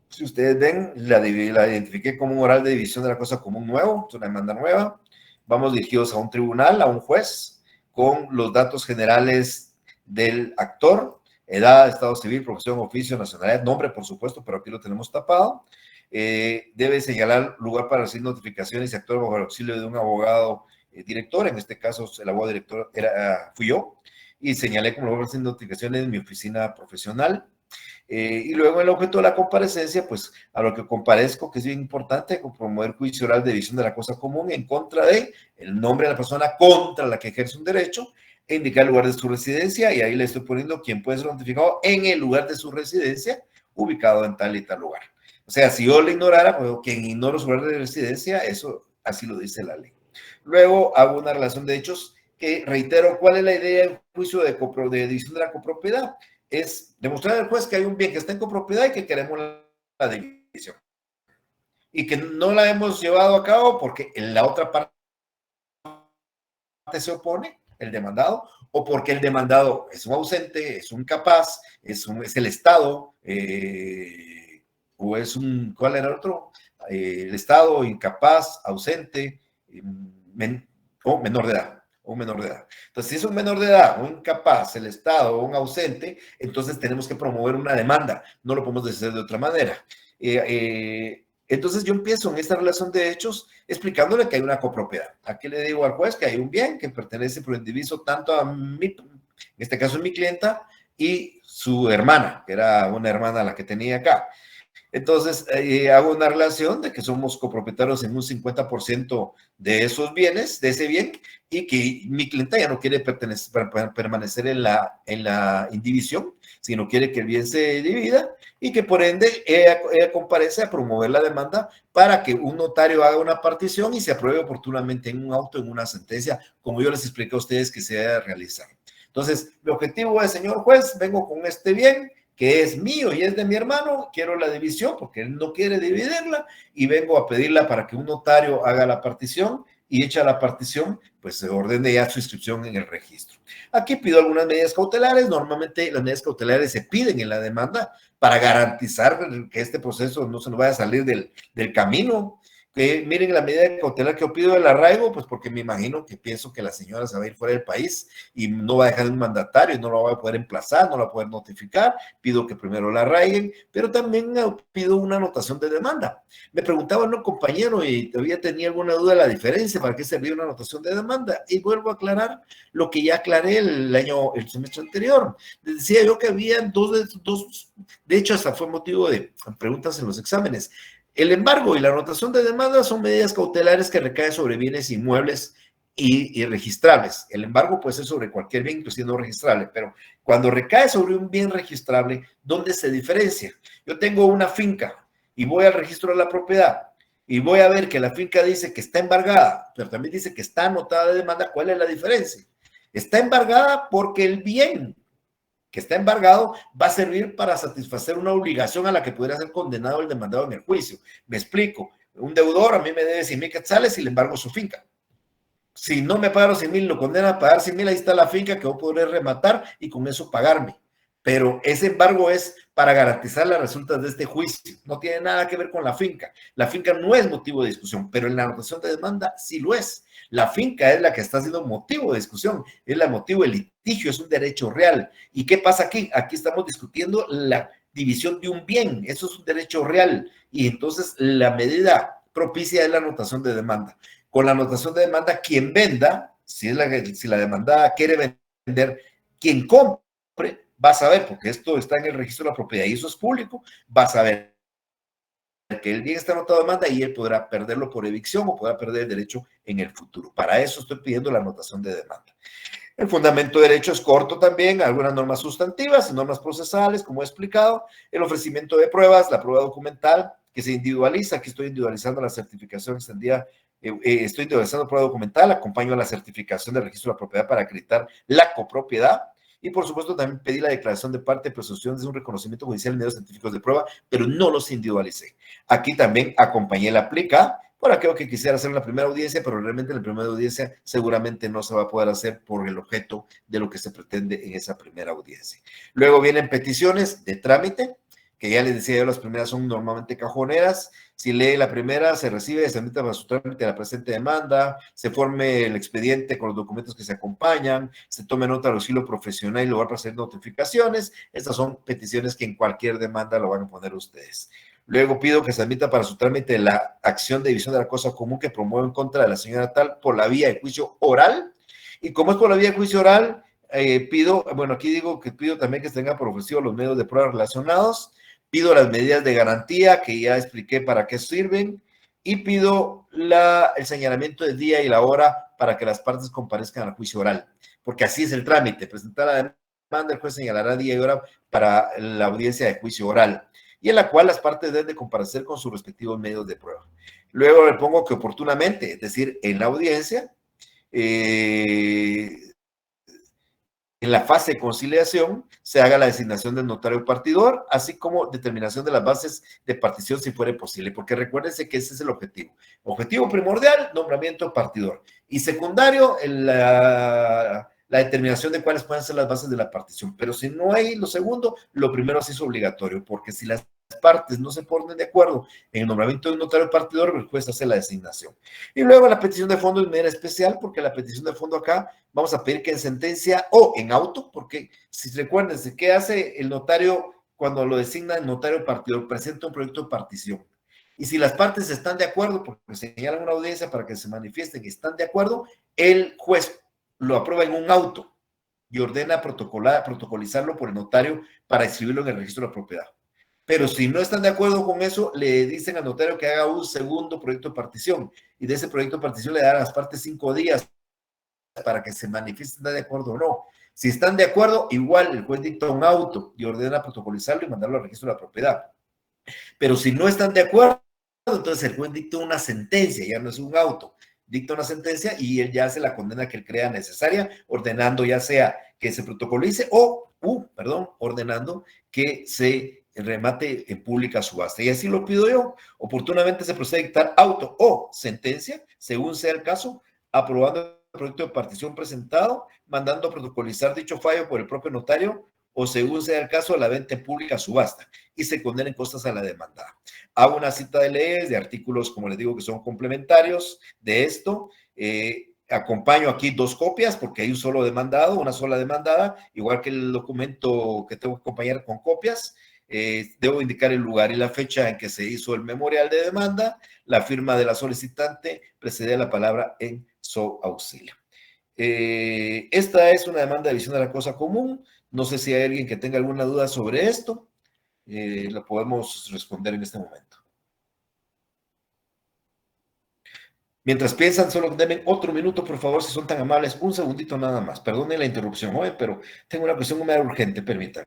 si ustedes ven, la identifiqué como un oral de división de la cosa común nuevo, es una demanda nueva. Vamos dirigidos a un tribunal, a un juez, con los datos generales del actor, edad, estado civil, profesión, oficio, nacionalidad, nombre, por supuesto, pero aquí lo tenemos tapado. Debe señalar lugar para recibir notificaciones y actuar bajo el auxilio de un abogado director. En este caso, el abogado director fui yo, y señalé como lugar para recibir notificaciones en mi oficina profesional. Y luego el objeto de la comparecencia, pues a lo que comparezco, que es bien importante, con promover juicio oral de división de la cosa común en contra de el nombre de la persona contra la que ejerce un derecho, e indicar el lugar de su residencia, y ahí le estoy poniendo quién puede ser notificado en el lugar de su residencia, ubicado en tal y tal lugar. O sea, si yo le ignorara, pues quien ignora su lugar de residencia, eso así lo dice la ley. Luego hago una relación de hechos que reitero, ¿cuál es la idea del juicio de división de la copropiedad? Es demostrar al juez que hay un bien que está en copropiedad y que queremos la división. Y que no la hemos llevado a cabo porque en la otra parte se opone, el demandado, o porque el demandado es un ausente, es un incapaz, es el Estado, o es un, ¿cuál era el otro? El Estado incapaz, ausente, o menor de edad. Un menor de edad. Entonces, si es un menor de edad, un incapaz, el Estado o un ausente, entonces tenemos que promover una demanda. No lo podemos hacer de otra manera. Entonces, yo empiezo en esta relación de hechos explicándole que hay una copropiedad. Aquí le digo al juez que hay un bien que pertenece por indiviso tanto a mí, en este caso mi clienta, y su hermana, que era una hermana la que tenía acá. Entonces, hago una relación de que somos copropietarios en un 50% de esos bienes, de ese bien, y que mi clienta ya no quiere permanecer en la indivisión, sino quiere que el bien se divida y que por ende ella comparece a promover la demanda para que un notario haga una partición y se apruebe oportunamente en un auto, en una sentencia, como yo les expliqué a ustedes que se debe realizar. Entonces, mi objetivo es, señor juez, vengo con este bien, que es mío y es de mi hermano, quiero la división porque él no quiere dividirla y vengo a pedirla para que un notario haga la partición y hecha la partición, pues se ordene ya su inscripción en el registro. Aquí pido algunas medidas cautelares, normalmente las medidas cautelares se piden en la demanda para garantizar que este proceso no se nos vaya a salir del camino. Miren la medida cautelar que yo pido del arraigo, pues porque me imagino que pienso que la señora se va a ir fuera del país y no va a dejar un mandatario, no lo va a poder emplazar, no la va a poder notificar, pido que primero la arraiguen, pero también pido una anotación de demanda. Me preguntaba un compañero y todavía tenía alguna duda de la diferencia, ¿para qué servía una anotación de demanda? Y vuelvo a aclarar lo que ya aclaré el semestre anterior. Les decía yo que había dos, de hecho hasta fue motivo de preguntas en los exámenes. El embargo y la anotación de demanda son medidas cautelares que recaen sobre bienes inmuebles y registrables. El embargo puede ser sobre cualquier bien, inclusive no registrable, pero cuando recae sobre un bien registrable, ¿dónde se diferencia? Yo tengo una finca y voy al registro de la propiedad y voy a ver que la finca dice que está embargada, pero también dice que está anotada de demanda. ¿Cuál es la diferencia? Está embargada porque el bien que está embargado va a servir para satisfacer una obligación a la que pudiera ser condenado el demandado en el juicio. Me explico. Un deudor a mí me debe 100,000 quetzales y le embargo su finca. Si no me paga los 100,000, lo condena a pagar 100,000, ahí está la finca que voy a poder rematar y con eso pagarme. Pero ese embargo es para garantizar las resultas de este juicio. No tiene nada que ver con la finca. La finca no es motivo de discusión, pero en la anotación de demanda sí lo es. La finca es la que está siendo motivo de discusión, es la motivo de litigio, es un derecho real. ¿Y qué pasa aquí? Aquí estamos discutiendo la división de un bien, eso es un derecho real. Y entonces la medida propicia es la anotación de demanda. Con la anotación de demanda, quien venda, si la demandada quiere vender, quien compre, va a saber, porque esto está en el registro de la propiedad y eso es público, va a saber que el bien está anotado de demanda y él podrá perderlo por evicción o podrá perder el derecho en el futuro. Para eso estoy pidiendo la anotación de demanda. El fundamento de derecho es corto también, algunas normas sustantivas y normas procesales, como he explicado. El ofrecimiento de pruebas, la prueba documental que se individualiza. Aquí estoy individualizando la certificación extendida. Estoy individualizando prueba documental, acompaño a la certificación del registro de la propiedad para acreditar la copropiedad. Y por supuesto también pedí la declaración de parte de presunción de un reconocimiento judicial en medios científicos de prueba, pero no los individualicé. Aquí también acompañé la plica por aquello que quisiera hacer en la primera audiencia, pero realmente en la primera audiencia seguramente no se va a poder hacer por el objeto de lo que se pretende en esa primera audiencia. Luego vienen peticiones de trámite, que ya les decía yo, las primeras son normalmente cajoneras. Si lee la primera, se recibe, se admite para su trámite la presente demanda, se forme el expediente con los documentos que se acompañan, se tome nota del auxilio profesional y lugar para hacer notificaciones. Estas son peticiones que en cualquier demanda lo van a poner ustedes. Luego pido que se admita para su trámite la acción de división de la cosa común que promueve en contra de la señora tal por la vía de juicio oral. Y como es por la vía de juicio oral, pido, bueno, aquí digo que pido también que se tengan por ofrecido los medios de prueba relacionados. Pido las medidas de garantía, que ya expliqué para qué sirven, y pido el señalamiento del día y la hora para que las partes comparezcan al juicio oral, porque así es el trámite. Presentar la demanda, el juez señalará día y hora para la audiencia de juicio oral, y en la cual las partes deben de comparecer con sus respectivos medios de prueba. Luego le pongo que oportunamente, es decir, en la audiencia, en la fase de conciliación se haga la designación del notario partidor, así como determinación de las bases de partición si fuera posible, porque recuérdense que ese es el objetivo. Objetivo primordial, nombramiento partidor. Y secundario, la determinación de cuáles pueden ser las bases de la partición. Pero si no hay lo segundo, lo primero sí es obligatorio, porque si las partes no se ponen de acuerdo en el nombramiento de un notario partidor, el juez hace la designación. Y luego la petición de fondo de manera especial, porque la petición de fondo acá vamos a pedir que en sentencia o en auto, porque si recuerden, ¿qué hace el notario cuando lo designa el notario partidor? Presenta un proyecto de partición. Y si las partes están de acuerdo, porque señalan una audiencia para que se manifiesten que están de acuerdo, el juez lo aprueba en un auto y ordena protocolizarlo por el notario para inscribirlo en el registro de la propiedad. Pero si no están de acuerdo con eso, le dicen al notario que haga un segundo proyecto de partición, y de ese proyecto de partición le dan a las partes 5 días para que se manifiesten de acuerdo o no. Si están de acuerdo, igual el juez dicta un auto y ordena protocolizarlo y mandarlo al registro de la propiedad. Pero si no están de acuerdo, entonces el juez dicta una sentencia, ya no es un auto, dicta una sentencia y él ya hace la condena que él crea necesaria, ordenando ya sea que se protocolice o, ordenando que se remate en pública subasta. Y así lo pido yo. Oportunamente se procede a dictar auto o sentencia, según sea el caso, aprobando el proyecto de partición presentado, mandando a protocolizar dicho fallo por el propio notario o, según sea el caso, a la venta en pública subasta y se condenen costas a la demandada. Hago una cita de leyes, de artículos, como les digo, que son complementarios de esto. Acompaño aquí 2 copias porque hay un solo demandado, una sola demandada, igual que el documento que tengo que acompañar con copias. Debo indicar el lugar y la fecha en que se hizo el memorial de demanda, la firma de la solicitante, precede a la palabra en su auxilio. Esta es una demanda de división de la cosa común. No sé si hay alguien que tenga alguna duda sobre esto. Lo podemos responder en este momento. Mientras piensan, solo denme otro minuto, por favor, si son tan amables, un segundito nada más. Perdonen la interrupción, ¿oye? Pero tengo una cuestión muy urgente, permítanme.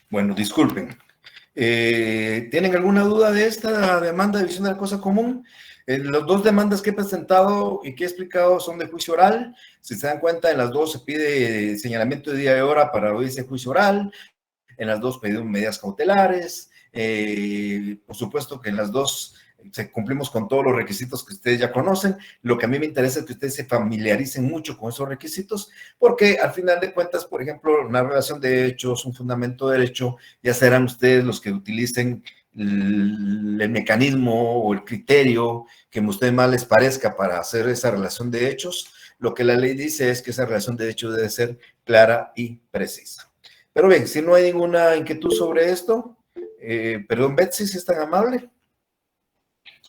Bueno, disculpen. ¿Tienen alguna duda de esta demanda de división de la cosa común? Las 2 demandas que he presentado y que he explicado son de juicio oral. Si se dan cuenta, en las 2 se pide señalamiento de día y hora para oír ese juicio oral. En las 2 pedimos medidas cautelares. Por supuesto que en las 2 cumplimos con todos los requisitos que ustedes ya conocen. Lo que a mí me interesa es que ustedes se familiaricen mucho con esos requisitos, porque al final de cuentas, por ejemplo, una relación de hechos, un fundamento de derecho, ya serán ustedes los que utilicen el mecanismo o el criterio que a ustedes más les parezca para hacer esa relación de hechos. Lo que la ley dice es que esa relación de hechos debe ser clara y precisa. Pero bien, si no hay ninguna inquietud sobre esto, perdón, Betsy, si es tan amable.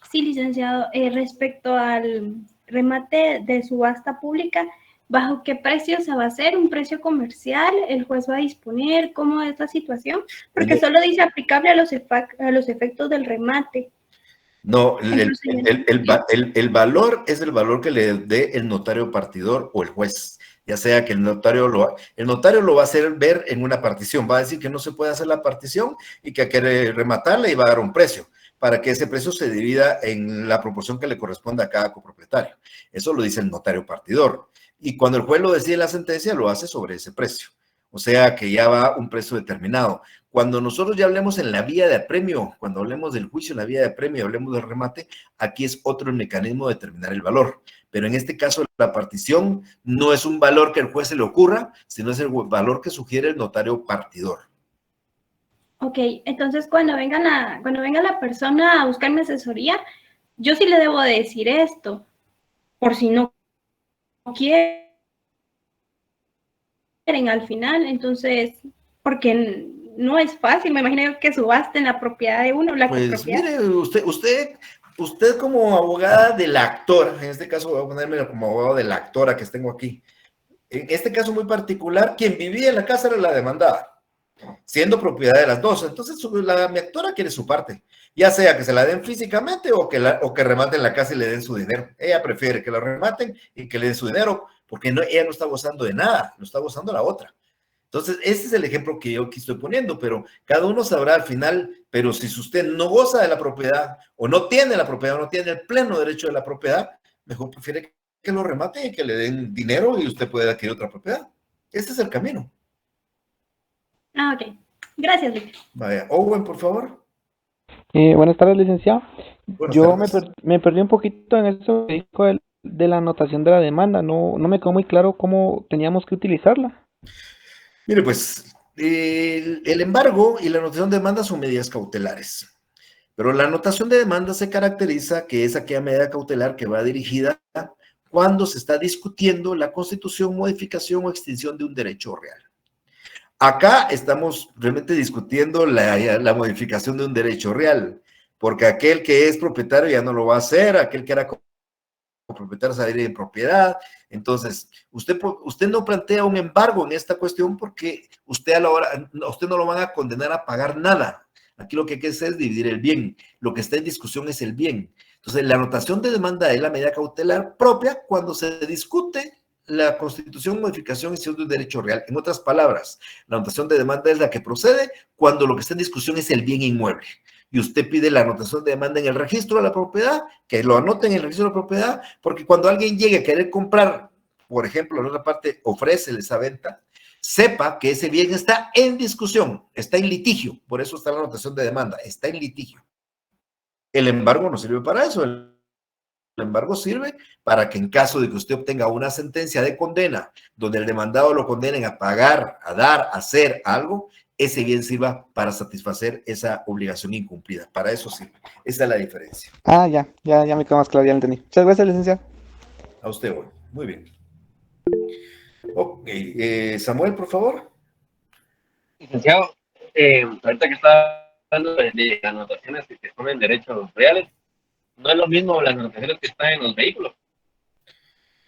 Sí, licenciado. Respecto al remate de subasta pública, ¿bajo qué precio se va a hacer? ¿Un precio comercial? ¿El juez va a disponer? ¿Cómo es la situación? Porque solo dice aplicable a los efectos del remate. No, el valor es el valor que le dé el notario partidor o el juez, ya sea que el notario lo va a hacer ver en una partición, va a decir que no se puede hacer la partición y que quiere rematarla y va a dar un precio, para que ese precio se divida en la proporción que le corresponde a cada copropietario. Eso lo dice el notario partidor. Y cuando el juez lo decide en la sentencia, lo hace sobre ese precio. O sea que ya va un precio determinado. Cuando nosotros ya hablemos en la vía de apremio, cuando hablemos del juicio en la vía de apremio y hablemos del remate, aquí es otro mecanismo de determinar el valor. pero en este caso la partición no es un valor que el juez se le ocurra, sino es el valor que sugiere el notario partidor. Ok, entonces cuando venga la persona a buscarme asesoría, yo sí le debo de decir esto, por si no quieren al final, entonces, porque no es fácil, me imagino que subasten la propiedad de uno, la Pues copropiedad. mire, usted como abogada de la actora, en este caso voy a ponerme como abogado de la actora que tengo aquí, en este caso muy particular, quien vivía en la casa era la demandada, siendo propiedad de las dos. Entonces mi actora quiere su parte, ya sea que se la den físicamente o que rematen la casa y le den su dinero. Ella prefiere que la rematen y que le den su dinero, porque ella no está gozando de nada, lo está gozando la otra. Entonces, este es el ejemplo que yo aquí estoy poniendo, pero cada uno sabrá al final, pero si usted no goza de la propiedad o no tiene la propiedad o no tiene el pleno derecho de la propiedad, mejor prefiere que lo remate y que le den dinero y usted puede adquirir otra propiedad. Este es el camino. Ah, ok. Gracias, Luis. Vaya, Owen, por favor. Buenas tardes, licenciado. Buenas Yo tardes. me perdí un poquito en eso que dijo de la anotación de la demanda. No me quedó muy claro cómo teníamos que utilizarla. Mire, pues, el embargo y la anotación de demanda son medidas cautelares, pero la anotación de demanda se caracteriza que es aquella medida cautelar que va dirigida cuando se está discutiendo la constitución, modificación o extinción de un derecho real. Acá estamos realmente discutiendo la modificación de un derecho real, porque aquel que es propietario ya no lo va a hacer, aquel que era propietario salir en propiedad. Entonces, usted no plantea un embargo en esta cuestión porque usted no lo van a condenar a pagar nada. Aquí lo que hay que hacer es dividir el bien. Lo que está en discusión es el bien. Entonces, la anotación de demanda es la medida cautelar propia cuando se discute la constitución, modificación y extinción de un derecho real. En otras palabras, la anotación de demanda es la que procede cuando lo que está en discusión es el bien inmueble. Y usted pide la anotación de demanda en el registro de la propiedad, que lo anoten en el registro de la propiedad, porque cuando alguien llegue a querer comprar, por ejemplo, en otra parte, ofrécele esa venta, sepa que ese bien está en discusión, está en litigio, por eso está la anotación de demanda, está en litigio. El embargo no sirve para eso, el embargo sirve para que en caso de que usted obtenga una sentencia de condena, donde el demandado lo condenen a pagar, a dar, a hacer algo, ese bien sirva para satisfacer esa obligación incumplida. Para eso sirve. Esa es la diferencia. Ah, ya me quedó más claro, ya lo entendí. Muchas gracias, licenciado. A usted, bueno. Muy bien. Ok. Samuel, por favor. Licenciado, ahorita que está hablando de anotaciones que son en derechos reales, no es lo mismo las anotaciones que están en los vehículos.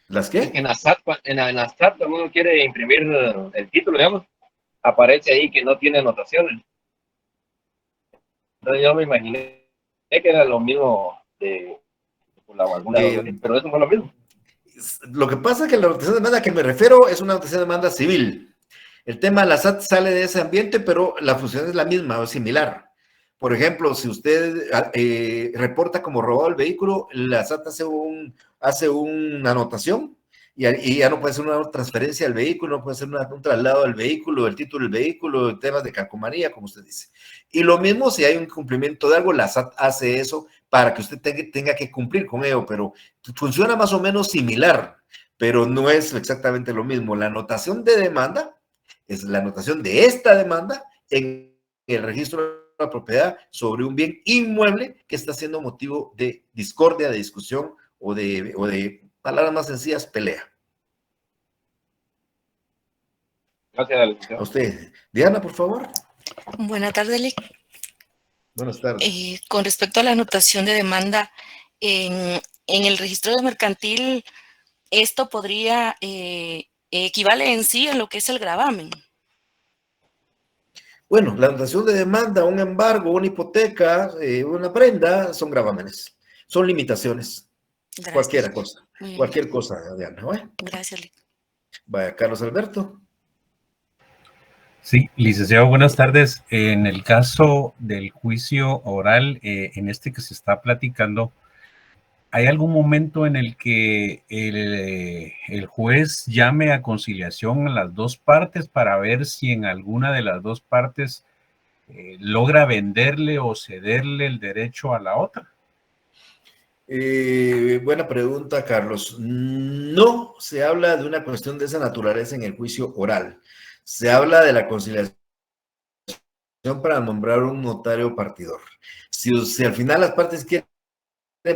¿Las qué? En la SAT, cuando uno quiere imprimir el título, digamos, aparece ahí que no tiene anotaciones. Entonces yo me imaginé que era lo mismo pero eso fue lo mismo. Lo que pasa es que la anotación de demanda que me refiero es una anotación de demanda civil. El tema de la SAT sale de ese ambiente, pero la función es la misma o similar. Por ejemplo, si usted reporta como robado el vehículo, la SAT hace una anotación y ya no puede ser una transferencia del vehículo, no puede ser un traslado del vehículo, el título del vehículo, temas de calcomanía, como usted dice. Y lo mismo si hay un incumplimiento de algo, la SAT hace eso para que usted tenga que cumplir con ello, pero funciona más o menos similar, pero no es exactamente lo mismo. La anotación de demanda es la anotación de esta demanda en el registro de la propiedad sobre un bien inmueble que está siendo motivo de discordia, de discusión o de palabras más sencillas, pelea. Gracias. A usted. Diana, por favor. Buenas tardes, Lic. Buenas tardes. Con respecto a la anotación de demanda, en el registro de mercantil, esto podría equivale en sí a lo que es el gravamen. Bueno, la anotación de demanda, un embargo, una hipoteca, una prenda, son gravámenes, son limitaciones. Gracias. Cualquier cosa, Diana. ¿Eh? Gracias, Lic. Vaya, Carlos Alberto. Sí, licenciado, buenas tardes. En el caso del juicio oral, en este que se está platicando, ¿hay algún momento en el que el juez llame a conciliación a las dos partes para ver si en alguna de las dos partes logra venderle o cederle el derecho a la otra? Buena pregunta, Carlos. No se habla de una cuestión de esa naturaleza en el juicio oral. Se habla de la conciliación para nombrar un notario partidor. Si al final las partes quieren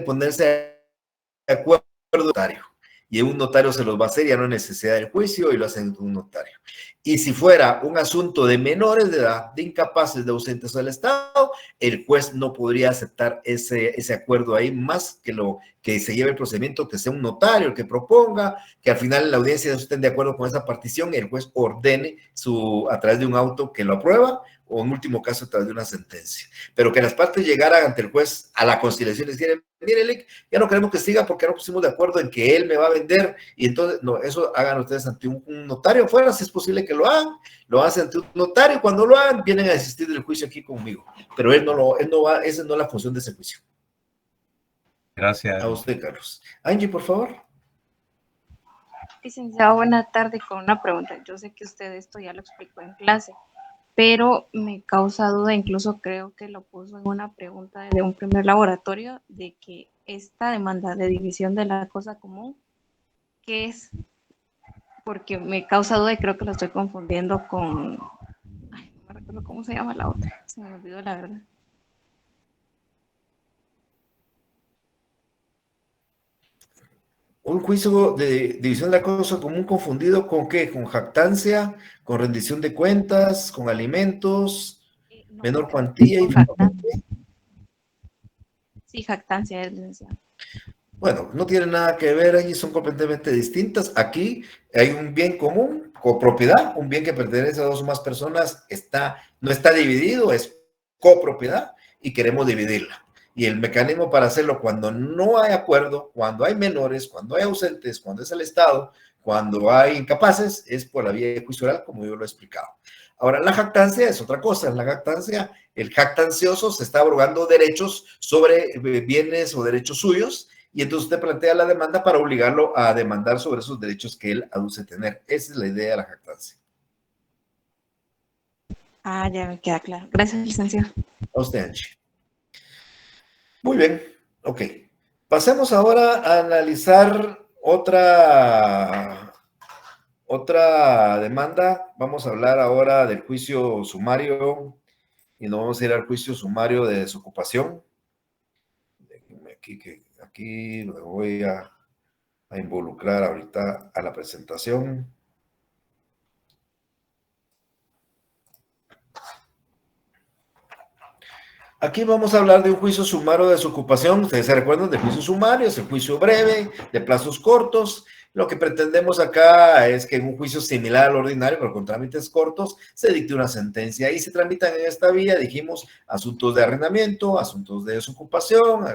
ponerse de acuerdo, notario, y un notario se los va a hacer, ya no hay necesidad del juicio y lo hacen un notario. Y si fuera un asunto de menores de edad, de incapaces, de ausentes del Estado, el juez no podría aceptar ese acuerdo ahí, más que lo que se lleve el procedimiento, que sea un notario el que proponga, que al final la audiencia no estén de acuerdo con esa partición y el juez ordene a través de un auto que lo aprueba, o en último caso a través de una sentencia. Pero que las partes llegaran ante el juez a la conciliación y les digan, mire, Lic, ya no queremos que siga porque no pusimos de acuerdo en que él me va a vender, y entonces, no, eso hagan ustedes ante un notario afuera, si es posible que lo hagan, lo hacen ante un notario, cuando lo hagan, vienen a desistir del juicio aquí conmigo, pero él no va, esa no es la función de ese juicio. Gracias. A usted, Carlos. Angie, por favor. Licenciado, buena tarde, con una pregunta. Yo sé que usted esto ya lo explicó en clase, pero me causa duda, incluso creo que lo puso en una pregunta de un primer laboratorio, de que esta demanda de división de la cosa común, ¿qué es? Porque me causa duda y creo que lo estoy confundiendo con... Ay, no me recuerdo cómo se llama la otra, se me olvidó la verdad. Un juicio de división de la cosa común confundido ¿con qué? ¿Con jactancia? ¿Con rendición de cuentas? ¿Con alimentos? No, ¿Menor cuantía? Y jactancia. Sí, jactancia es, licenciado. Bueno, no tiene nada que ver, allí son completamente distintas. Aquí hay un bien común, copropiedad, un bien que pertenece a dos o más personas, no está dividido, es copropiedad y queremos dividirla. Y el mecanismo para hacerlo cuando no hay acuerdo, cuando hay menores, cuando hay ausentes, cuando es el Estado, cuando hay incapaces, es por la vía de juicio oral, como yo lo he explicado. Ahora, la jactancia es otra cosa. En la jactancia, el jactancioso se está abrogando derechos sobre bienes o derechos suyos, y entonces usted plantea la demanda para obligarlo a demandar sobre esos derechos que él aduce tener. Esa es la idea de la jactancia. Ah, ya me queda claro. Gracias, licenciado. A usted, Angie. Muy bien, ok. Pasemos ahora a analizar otra demanda. Vamos a hablar ahora del juicio sumario y nos vamos a ir al juicio sumario de desocupación. Aquí me voy a involucrar ahorita a la presentación. Aquí vamos a hablar de un juicio sumario de desocupación. Ustedes se recuerdan del juicio sumario, es el juicio breve, de plazos cortos. Lo que pretendemos acá es que en un juicio similar al ordinario, pero con trámites cortos, se dicte una sentencia y se tramitan en esta vía, dijimos, asuntos de arrendamiento, asuntos de desocupación,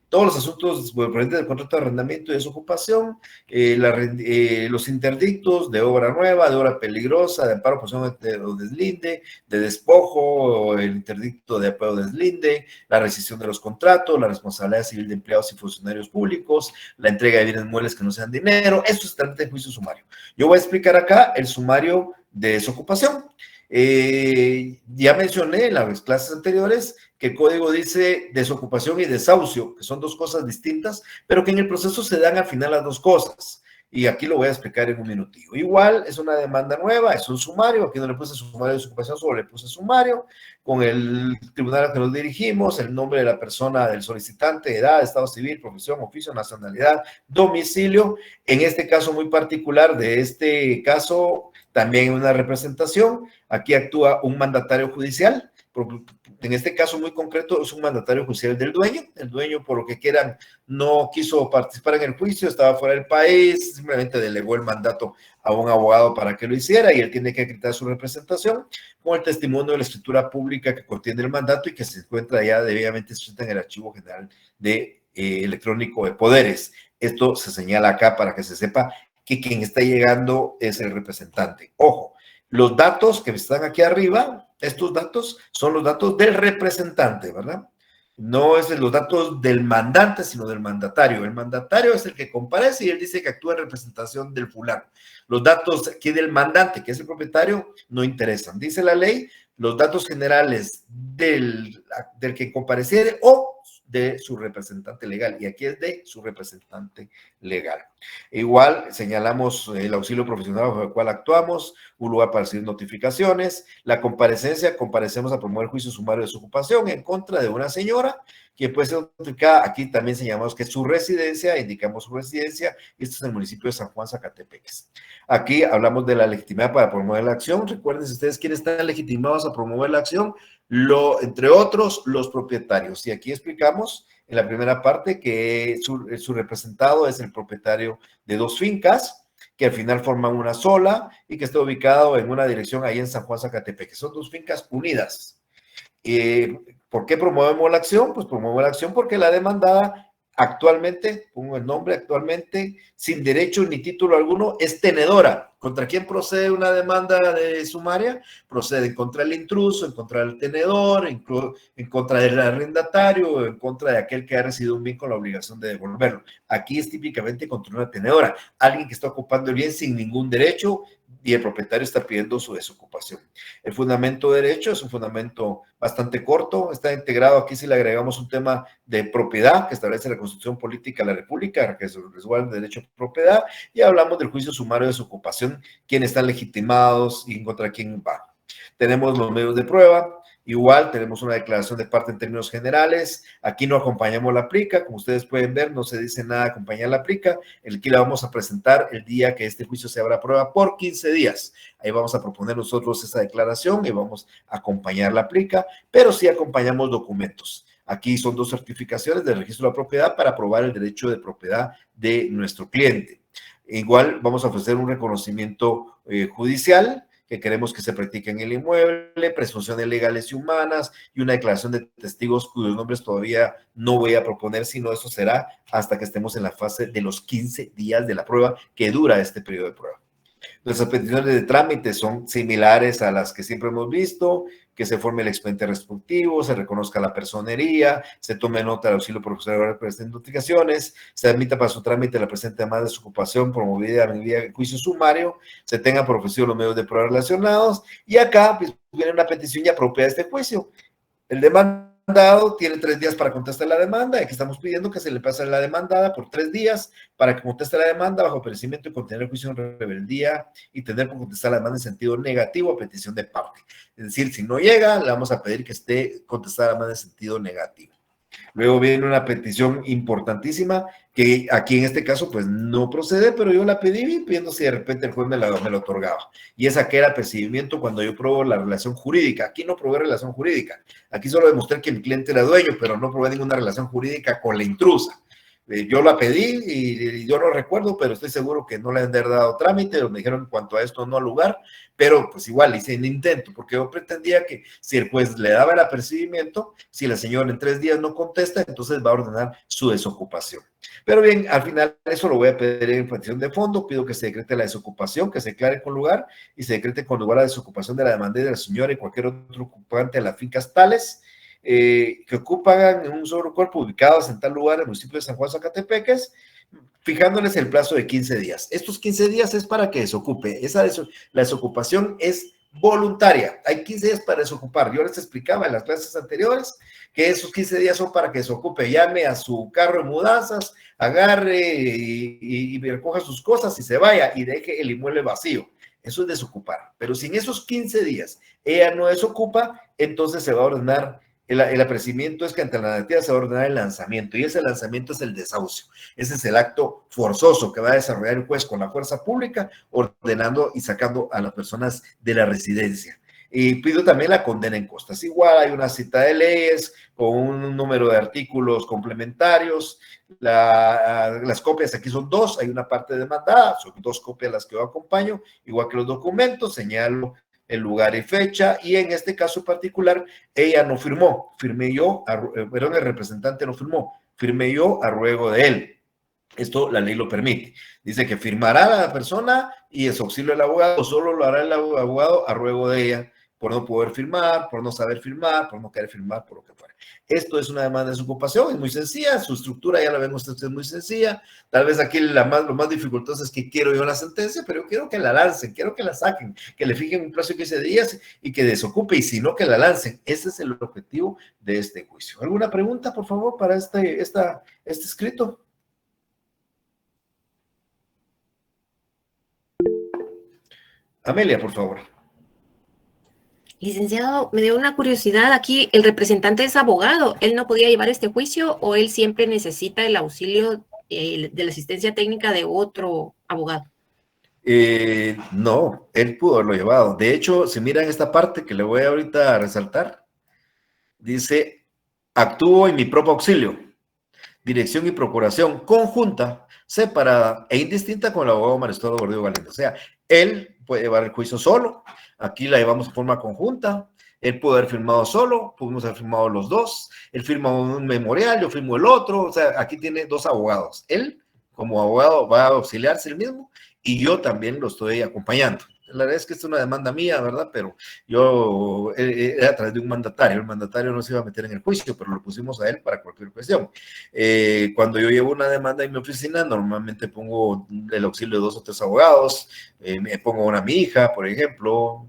todos los asuntos provenientes del contrato de arrendamiento y desocupación, los interdictos de obra nueva, de obra peligrosa, de amparo, posesión o deslinde, de despojo, el interdicto de amparo o deslinde, la rescisión de los contratos, la responsabilidad civil de empleados y funcionarios públicos, la entrega de bienes muebles que no sean dinero. Esto se trata de juicio sumario. Yo voy a explicar acá el sumario de desocupación. Ya mencioné en las clases anteriores que el código dice desocupación y desahucio, que son dos cosas distintas, pero que en el proceso se dan al final las dos cosas. Y aquí lo voy a explicar en un minutillo. Igual es una demanda nueva, es un sumario. Aquí no le puse sumario de desocupación, solo le puse sumario. Con el tribunal al que nos dirigimos, el nombre de la persona, del solicitante, edad, estado civil, profesión, oficio, nacionalidad, domicilio. En este caso muy particular de este caso, también una representación. Aquí actúa un mandatario judicial. En este caso muy concreto es un mandatario judicial del dueño. El dueño, por lo que quieran, no quiso participar en el juicio, estaba fuera del país, simplemente delegó el mandato a un abogado para que lo hiciera y él tiene que acreditar su representación con el testimonio de la escritura pública que contiene el mandato y que se encuentra ya debidamente suscrita en el Archivo General de electrónico de poderes. Esto se señala acá para que se sepa que quien está llegando es el representante. Ojo, los datos que están aquí arriba, estos datos son los datos del representante, ¿verdad? No es los datos del mandante, sino del mandatario. El mandatario es el que comparece y él dice que actúa en representación del fulano. Los datos aquí del mandante, que es el propietario, no interesan. Dice la ley, los datos generales del que compareciere o de su representante legal, y aquí es de su representante legal. Igual señalamos el auxilio profesional bajo el cual actuamos, un lugar para recibir notificaciones, la comparecencia, comparecemos a promover juicio sumario de su ocupación en contra de una señora que puede ser notificada. Aquí también señalamos que es su residencia, indicamos su residencia, y esto es el municipio de San Juan Zacatepeques. Aquí hablamos de la legitimidad para promover la acción. Recuerden ustedes quiénes están legitimados a promover la acción, entre otros, los propietarios. Y aquí explicamos en la primera parte que su representado es el propietario de 2 fincas, que al final forman una sola y que está ubicado en una dirección ahí en San Juan Zacatepeques. Son 2 fincas unidas. ¿Por qué promovemos la acción? Pues promovemos la acción porque la demandada actualmente, pongo el nombre actualmente, sin derecho ni título alguno, es tenedora. ¿Contra quién procede una demanda de sumaria? Procede en contra del intruso, en contra del tenedor, en contra del arrendatario, en contra de aquel que ha recibido un bien con la obligación de devolverlo. Aquí es típicamente contra una tenedora, alguien que está ocupando el bien sin ningún derecho y el propietario está pidiendo su desocupación. El fundamento de derecho es un fundamento bastante corto, está integrado aquí si le agregamos un tema de propiedad que establece la Constitución Política de la República, que es el derecho a propiedad, y hablamos del juicio sumario de desocupación, quiénes están legitimados y contra quién va. Tenemos los medios de prueba. Igual tenemos una declaración de parte en términos generales. Aquí no acompañamos la plica, como ustedes pueden ver, no se dice nada de acompañar la plica. Aquí la vamos a presentar el día que este juicio se abra a prueba por 15 días. Ahí vamos a proponer nosotros esa declaración y vamos a acompañar la plica, pero sí acompañamos documentos. Aquí son 2 certificaciones del registro de la propiedad para probar el derecho de propiedad de nuestro cliente. Igual vamos a ofrecer un reconocimiento judicial que queremos que se practique en el inmueble, presunciones legales y humanas y una declaración de testigos cuyos nombres todavía no voy a proponer, sino eso será hasta que estemos en la fase de los 15 días de la prueba que dura este periodo de prueba. Nuestras peticiones de trámite son similares a las que siempre hemos visto, que se forme el expediente respectivo, se reconozca la personería, se tome nota del auxilio profesional para estas notificaciones, se admita para su trámite la presente demanda de desocupación promovida en vía de juicio sumario, se tengan por ofrecido los medios de prueba relacionados, y acá pues, viene una petición ya propia de este juicio. El demandado tiene 3 días para contestar la demanda, y aquí estamos pidiendo que se le pase a la demandada por 3 días para que conteste la demanda bajo perecimiento y contener el juicio en rebeldía y tener por contestar la demanda en sentido negativo a petición de parte. Es decir, si no llega, le vamos a pedir que esté contestada la demanda en sentido negativo. Luego viene una petición importantísima que aquí en este caso pues no procede, pero yo la pedí viendo si de repente el juez me lo otorgaba. Y esa que era apercibimiento cuando yo pruebo la relación jurídica. Aquí no probé relación jurídica. Aquí solo demostré que mi cliente era dueño, pero no probé ninguna relación jurídica con la intrusa. Yo la pedí y yo no recuerdo, pero estoy seguro que no le han dado trámite, me dijeron en cuanto a esto no al lugar, pero pues igual hice un intento, porque yo pretendía que si el juez le daba el apercibimiento, si la señora en 3 días no contesta, entonces va a ordenar su desocupación. Pero bien, al final eso lo voy a pedir en petición de fondo, pido que se decrete la desocupación, que se declare con lugar y se decrete con lugar la desocupación de la demanda de la señora y cualquier otro ocupante de las fincas tales, que ocupan en un solo cuerpo ubicados en tal lugar en el municipio de San Juan Zacatepeques, fijándoles el plazo de 15 días. Estos 15 días es para que desocupe. La desocupación es voluntaria. Hay 15 días para desocupar. Yo les explicaba en las clases anteriores que esos 15 días son para que desocupe. Llame a su carro de mudanzas, agarre y recoja sus cosas y se vaya y deje el inmueble vacío. Eso es desocupar. Pero si en esos 15 días ella no desocupa, entonces se va a ordenar. El apercibimiento es que ante la negativa se va a ordenar el lanzamiento, y ese lanzamiento es el desahucio. Ese es el acto forzoso que va a desarrollar el juez con la fuerza pública, ordenando y sacando a las personas de la residencia. Y pido también la condena en costas. Igual hay una cita de leyes con un número de artículos complementarios. Las copias aquí son 2, hay una parte demandada, son 2 copias las que yo acompaño, igual que los documentos, señalo el lugar y fecha, y en este caso particular, ella no firmó, firmé yo, perdón, el representante no firmó, firmé yo a ruego de él. Esto la ley lo permite. Dice que firmará la persona y es auxilio del abogado, solo lo hará el abogado a ruego de ella, por no poder firmar, por no saber firmar, por no querer firmar, por lo que fuera. Esto es una demanda de desocupación, es muy sencilla, su estructura ya la ven ustedes, es muy sencilla. Tal vez aquí lo más dificultoso es que quiero yo la sentencia, pero yo quiero que la lancen, quiero que la saquen, que le fijen un plazo de 15 días y que desocupe, y si no, que la lancen. Ese es el objetivo de este juicio. ¿Alguna pregunta, por favor, para este escrito? Amelia, por favor. Licenciado, me dio una curiosidad aquí. ¿El representante es abogado? ¿Él no podía llevar este juicio o él siempre necesita el auxilio de la asistencia técnica de otro abogado? No, él pudo haberlo llevado. De hecho, si miran esta parte que le voy ahorita a resaltar, dice, actúo en mi propio auxilio, dirección y procuración conjunta, separada e indistinta con el abogado Mario Estuardo Gordillo Galindo. O sea, él puede llevar el juicio solo, aquí la llevamos de forma conjunta, él pudo haber firmado solo, pudimos haber firmado los dos, él firma un memorial, yo firmo el otro, o sea, aquí tiene dos abogados. Él, como abogado, va a auxiliarse él mismo y yo también lo estoy acompañando. La verdad es que es una demanda mía, ¿verdad? Pero yo era a través de un mandatario. El mandatario no se iba a meter en el juicio, pero lo pusimos a él para cualquier cuestión. Cuando yo llevo una demanda en mi oficina, normalmente pongo el auxilio de 2 o 3 abogados, me pongo una a mi hija, por ejemplo,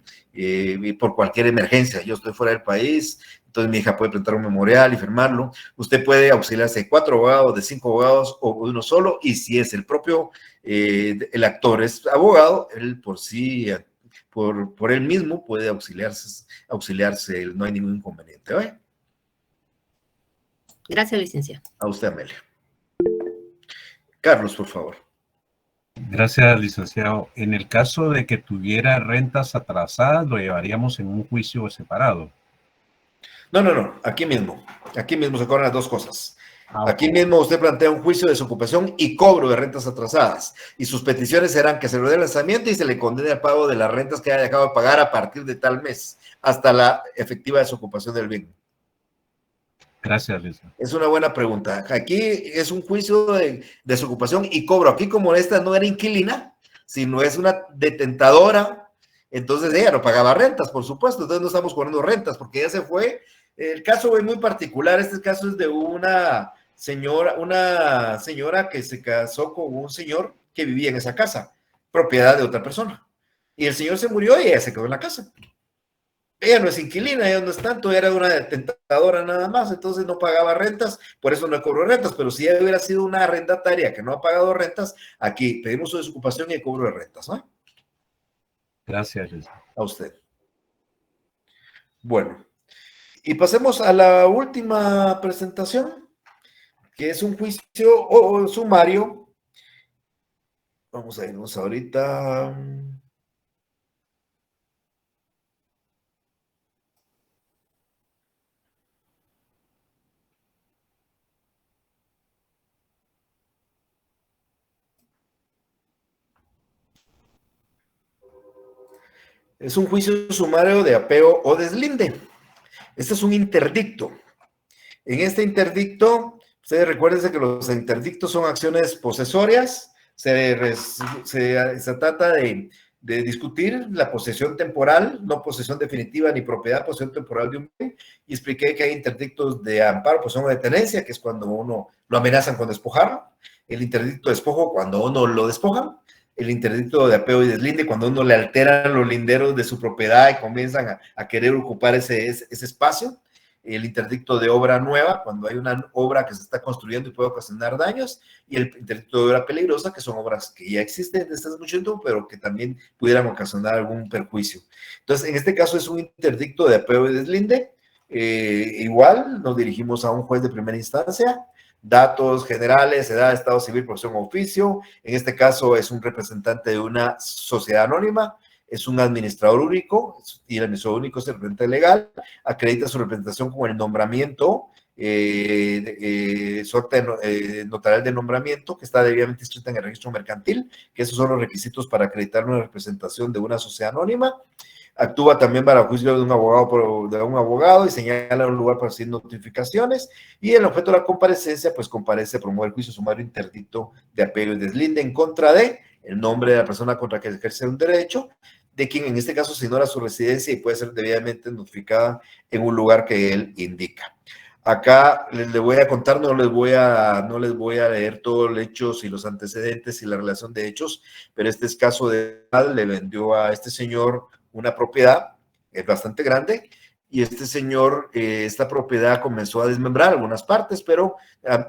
por cualquier emergencia. Yo estoy fuera del país, entonces mi hija puede presentar un memorial y firmarlo. Usted puede auxiliarse de 4 abogados, de 5 abogados o de uno solo, y si es el propio, el actor es abogado, él por sí, por él mismo puede auxiliarse, no hay ningún inconveniente. ¿Ve? Gracias, licenciado. A usted, Amelia. Carlos, por favor. Gracias, licenciado. En el caso de que tuviera rentas atrasadas, lo llevaríamos en un juicio separado. No, aquí mismo se cobran las dos cosas. Aquí mismo usted plantea un juicio de desocupación y cobro de rentas atrasadas, y sus peticiones serán que se le dé el lanzamiento y se le condene al pago de las rentas que haya dejado de pagar a partir de tal mes, hasta la efectiva desocupación del bien. Gracias, licenciado. Es una buena pregunta. Aquí es un juicio de desocupación y cobro. Aquí, como esta no era inquilina, sino es una detentadora, entonces ella no pagaba rentas, por supuesto, entonces no estamos cobrando rentas porque ella se fue. El caso es muy particular. Este caso es de una señora que se casó con un señor que vivía en esa casa, propiedad de otra persona, y el señor se murió y ella se quedó en la casa. Ella no es inquilina, ella no es tanto, era una detentadora nada más, entonces no pagaba rentas, por eso no cobró rentas. Pero si ella hubiera sido una arrendataria que no ha pagado rentas, aquí pedimos su desocupación y el cobro de rentas, ¿no? Gracias, licenciado. A usted. Bueno, y pasemos a la última presentación, que es un juicio o sumario. Vamos a irnos ahorita. Es un juicio sumario de apeo o deslinde. Este es un interdicto. En este interdicto, ustedes recuérdense que los interdictos son acciones posesorias. Se trata de discutir la posesión temporal, no posesión definitiva ni propiedad, posesión temporal de un bien. Y expliqué que hay interdictos de amparo, posesión o de tenencia, que es cuando uno lo amenazan con despojarlo. El interdicto de despojo, cuando uno lo despojan. El interdicto de apeo y deslinde, cuando uno le alteran los linderos de su propiedad y comienzan a querer ocupar ese espacio. El interdicto de obra nueva, cuando hay una obra que se está construyendo y puede ocasionar daños. Y el interdicto de obra peligrosa, que son obras que ya existen desde hace mucho tiempo, pero que también pudieran ocasionar algún perjuicio. Entonces, en este caso es un interdicto de apeo y deslinde. Igual nos dirigimos a un juez de primera instancia. Datos generales, edad, estado civil, profesión o oficio. En este caso es un representante de una sociedad anónima, es un administrador único, y el administrador único es el representante legal, acredita su representación con el nombramiento, suerte notarial de nombramiento, que está debidamente inscrita en el registro mercantil, que esos son los requisitos para acreditar una representación de una sociedad anónima. Actúa también para juicio de un abogado y señala un lugar para hacer notificaciones. Y el objeto de la comparecencia, pues comparece, promueve el juicio sumario interdicto de apeo y deslinde en contra de el nombre de la persona contra que se ejerce un derecho, de quien en este caso se ignora su residencia y puede ser debidamente notificada en un lugar que él indica. Acá les voy a contar, no les voy a leer todos los hechos y los antecedentes y la relación de hechos, pero este es caso de le vendió a este señor una propiedad bastante grande, y este señor, esta propiedad comenzó a desmembrar algunas partes, pero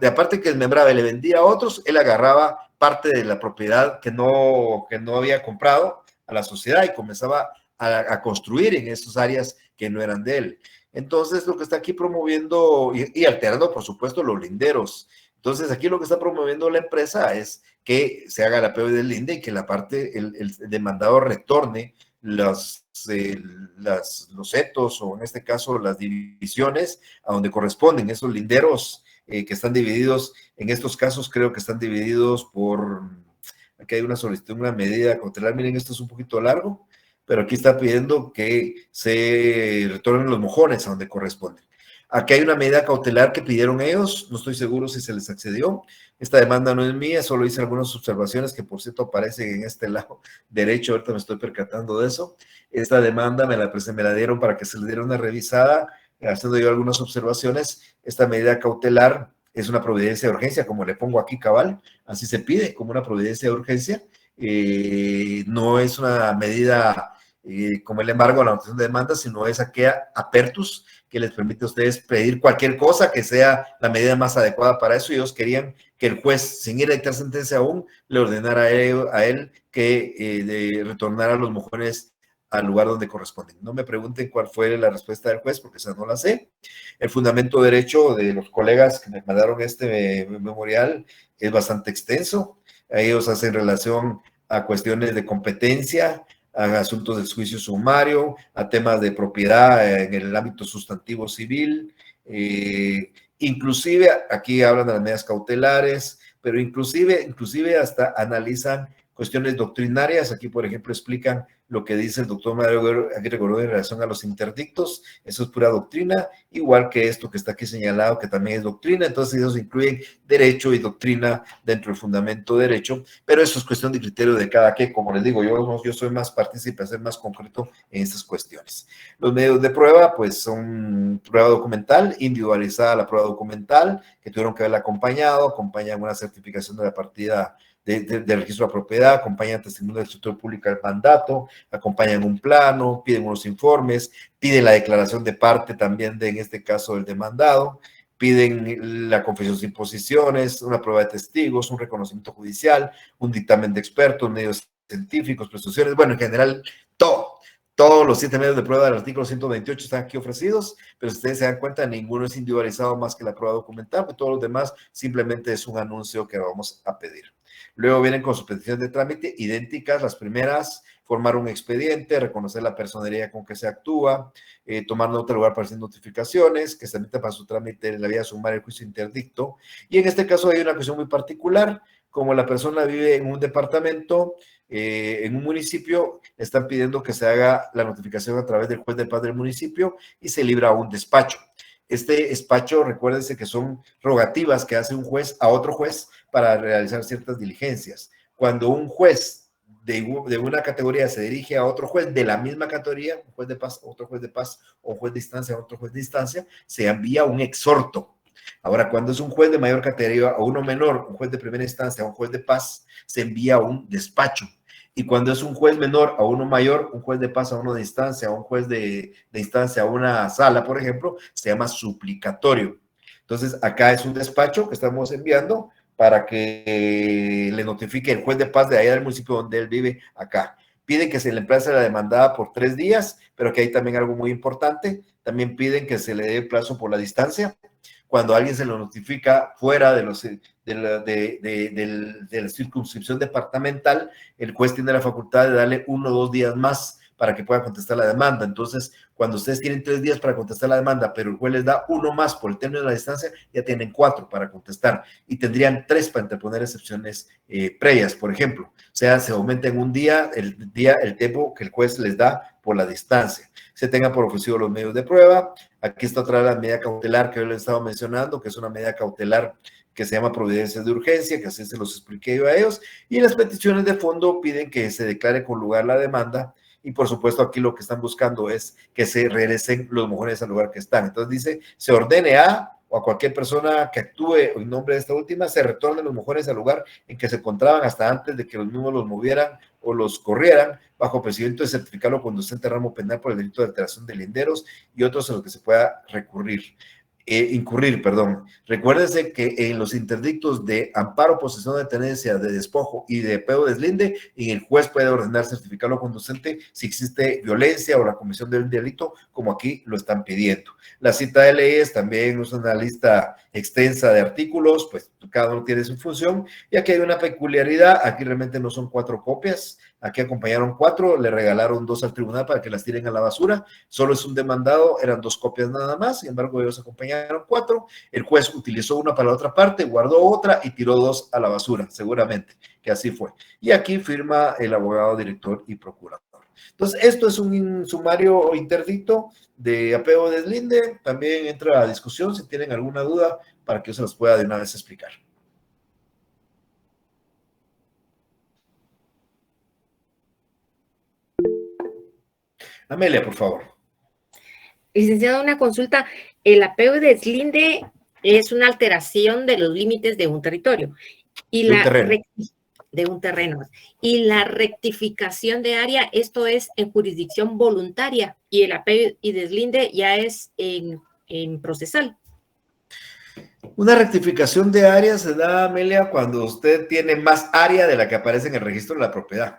de aparte que desmembraba y le vendía a otros, él agarraba parte de la propiedad que no había comprado a la sociedad y comenzaba a construir en esas áreas que no eran de él. Entonces, lo que está aquí promoviendo y alterando, por supuesto, los linderos. Entonces, aquí lo que está promoviendo la empresa es que se haga el apeo del linde y que la parte, el demandado retorne los setos, o en este caso las divisiones a donde corresponden esos linderos que están divididos. En estos casos creo que están divididos por, aquí hay una solicitud, una medida cautelar. Miren, esto es un poquito largo, pero aquí está pidiendo que se retornen los mojones a donde corresponden. Aquí hay una medida cautelar que pidieron ellos, no estoy seguro si se les accedió. Esta demanda no es mía, solo hice algunas observaciones que, por cierto, aparecen en este lado derecho. Ahorita me estoy percatando de eso. Esta demanda me la dieron para que se le diera una revisada, haciendo yo algunas observaciones. Esta medida cautelar es una providencia de urgencia, como le pongo aquí cabal, así se pide, como una providencia de urgencia. No es una medida como el embargo a la notación de demanda, sino es aquella apertus que les permite a ustedes pedir cualquier cosa que sea la medida más adecuada para eso, y ellos querían que el juez, sin ir a dictar sentencia aún, le ordenara a él que retornara los mojones al lugar donde corresponden. No me pregunten cuál fue la respuesta del juez, porque esa no la sé. El fundamento derecho de los colegas que me mandaron este memorial es bastante extenso. Ellos hacen relación a cuestiones de competencia, a asuntos del juicio sumario, a temas de propiedad en el ámbito sustantivo civil, inclusive aquí hablan de las medidas cautelares, pero inclusive hasta analizan cuestiones doctrinarias. Aquí, por ejemplo, explican lo que dice el doctor Mario Aguirre en relación a los interdictos. Eso es pura doctrina, igual que esto que está aquí señalado, que también es doctrina. Entonces, ellos incluyen derecho y doctrina dentro del fundamento derecho, pero eso es cuestión de criterio de cada quien. Como les digo, yo soy más partícipe, ser más concreto en estas cuestiones. Los medios de prueba, pues, son prueba documental, individualizada la prueba documental, que tuvieron que haberla acompañado, acompañan una certificación de la partida de registro de propiedad, acompañan testimonio del sector público del mandato, acompañan un plano, piden unos informes, piden la declaración de parte también en este caso del demandado, piden la confesión sin posiciones, una prueba de testigos, un reconocimiento judicial, un dictamen de expertos, medios científicos, presunciones, bueno, en general, todos los 7 medios de prueba del artículo 128 están aquí ofrecidos, pero si ustedes se dan cuenta, ninguno es individualizado más que la prueba documental, pues todos los demás simplemente es un anuncio que vamos a pedir. Luego vienen con sus peticiones de trámite idénticas. Las primeras, formar un expediente, reconocer la personería con que se actúa, tomar nota del lugar para hacer notificaciones, que se admita para su trámite en la vía sumaria el juicio interdicto. Y en este caso hay una cuestión muy particular, como la persona vive en un departamento, en un municipio, están pidiendo que se haga la notificación a través del juez de paz del municipio y se libra un despacho. Este despacho, recuérdense que son rogativas que hace un juez a otro juez para realizar ciertas diligencias. Cuando un juez de una categoría se dirige a otro juez de la misma categoría, un juez de paz, otro juez de paz, o un juez de instancia, otro juez de instancia, se envía un exhorto. Ahora, cuando es un juez de mayor categoría o uno menor, un juez de primera instancia, un juez de paz, se envía un despacho. Y cuando es un juez menor a uno mayor, un juez de paz a uno de instancia, un juez de instancia a una sala, por ejemplo, se llama suplicatorio. Entonces, acá es un despacho que estamos enviando para que le notifique el juez de paz de allá del municipio donde él vive acá. Piden que se le emplace la demandada por 3 días, pero que hay también algo muy importante. También piden que se le dé plazo por la distancia. Cuando alguien se lo notifica fuera de la circunscripción departamental, el juez tiene la facultad de darle 1 o 2 días más para que pueda contestar la demanda. Entonces, cuando ustedes tienen 3 días para contestar la demanda, pero el juez les da 1 más por el término de la distancia, ya tienen 4 para contestar y tendrían 3 para interponer excepciones previas, por ejemplo. O sea, se aumenta en un día el tiempo que el juez les da por la distancia. Se tengan por ofrecido los medios de prueba. Aquí está otra vez la medida cautelar que yo les estaba mencionando, que es una medida cautelar que se llama providencias de urgencia, que así se los expliqué yo a ellos. Y las peticiones de fondo piden que se declare con lugar la demanda y por supuesto aquí lo que están buscando es que se regresen los mujeres al lugar que están. Entonces dice, se ordene a o a cualquier persona que actúe en nombre de esta última, se retornen los mujeres al lugar en que se encontraban hasta antes de que los mismos los movieran o los corrieran, bajo procedimiento de certificarlo conducente a ramo penal por el delito de alteración de linderos y otros a los que se pueda incurrir. Recuérdense que en los interdictos de amparo, posesión de tenencia, de despojo y de apeo deslinde, el juez puede ordenar certificarlo conducente si existe violencia o la comisión del delito, como aquí lo están pidiendo. La cita de leyes también es una lista extensa de artículos, pues cada uno tiene su función, y aquí hay una peculiaridad, aquí realmente no son 4 copias, aquí acompañaron 4, le regalaron 2 al tribunal para que las tiren a la basura, solo es un demandado, eran 2 copias nada más, sin embargo ellos acompañaron 4, el juez utilizó una para la otra parte, guardó otra y tiró 2 a la basura, seguramente que así fue. Y aquí firma el abogado, director y procurador. Entonces, esto es un sumario interdicto de apeo deslinde, también entra a discusión si tienen alguna duda para que yo se los pueda de una vez explicar. Amelia, por favor. Licenciado, una consulta. El apeo deslinde es una alteración de los límites de un territorio. Y de un terreno. Y la rectificación de área, esto es en jurisdicción voluntaria, y el apeo y deslinde ya es en procesal. Una rectificación de área se da, Amelia, cuando usted tiene más área de la que aparece en el registro de la propiedad.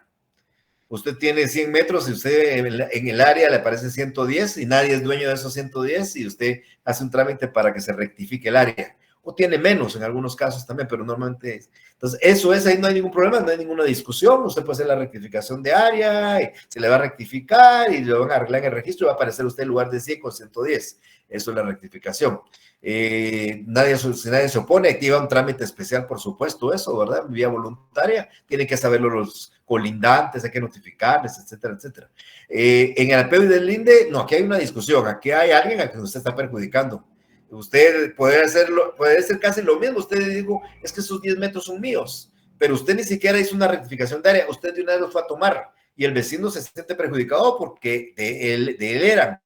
Usted tiene 100 metros y usted en el área le aparece 110 y nadie es dueño de esos 110 y usted hace un trámite para que se rectifique el área. O tiene menos en algunos casos también, pero normalmente es. Entonces, eso es, ahí no hay ningún problema, no hay ninguna discusión. Usted puede hacer la rectificación de área, y se le va a rectificar y lo van a arreglar en el registro y va a aparecer usted en lugar de 100 con 110. Eso es la rectificación. Si nadie se opone, activa un trámite especial, por supuesto, eso, ¿verdad? Vía voluntaria, tienen que saberlo los colindantes, hay que notificarles, etcétera, etcétera. En el apeo y deslinde, no, aquí hay una discusión, aquí hay alguien a quien usted está perjudicando. Usted puede ser casi lo mismo, usted digo, es que esos 10 metros son míos, pero usted ni siquiera hizo una rectificación de área, usted de una vez los fue a tomar, y el vecino se siente perjudicado porque de él eran.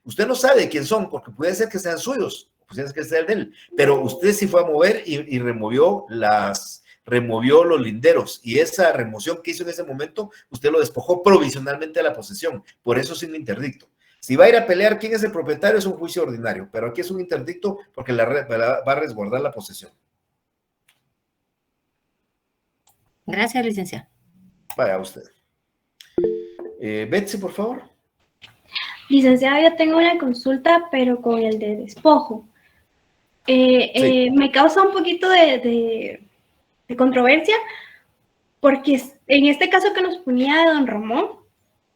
Usted no sabe de quién son, porque puede ser que sean suyos, puede ser que sea el de él, pero usted sí fue a mover y removió los linderos, y esa remoción que hizo en ese momento, usted lo despojó provisionalmente de la posesión, por eso es un interdicto. Si va a ir a pelear quién es el propietario, es un juicio ordinario, pero aquí es un interdicto porque va a resguardar la posesión. Gracias, licenciado. Vaya usted. Betsy, por favor. Licenciado, yo tengo una consulta, pero con el de despojo. Sí. Me causa un poquito de controversia, porque en este caso que nos ponía don Ramón,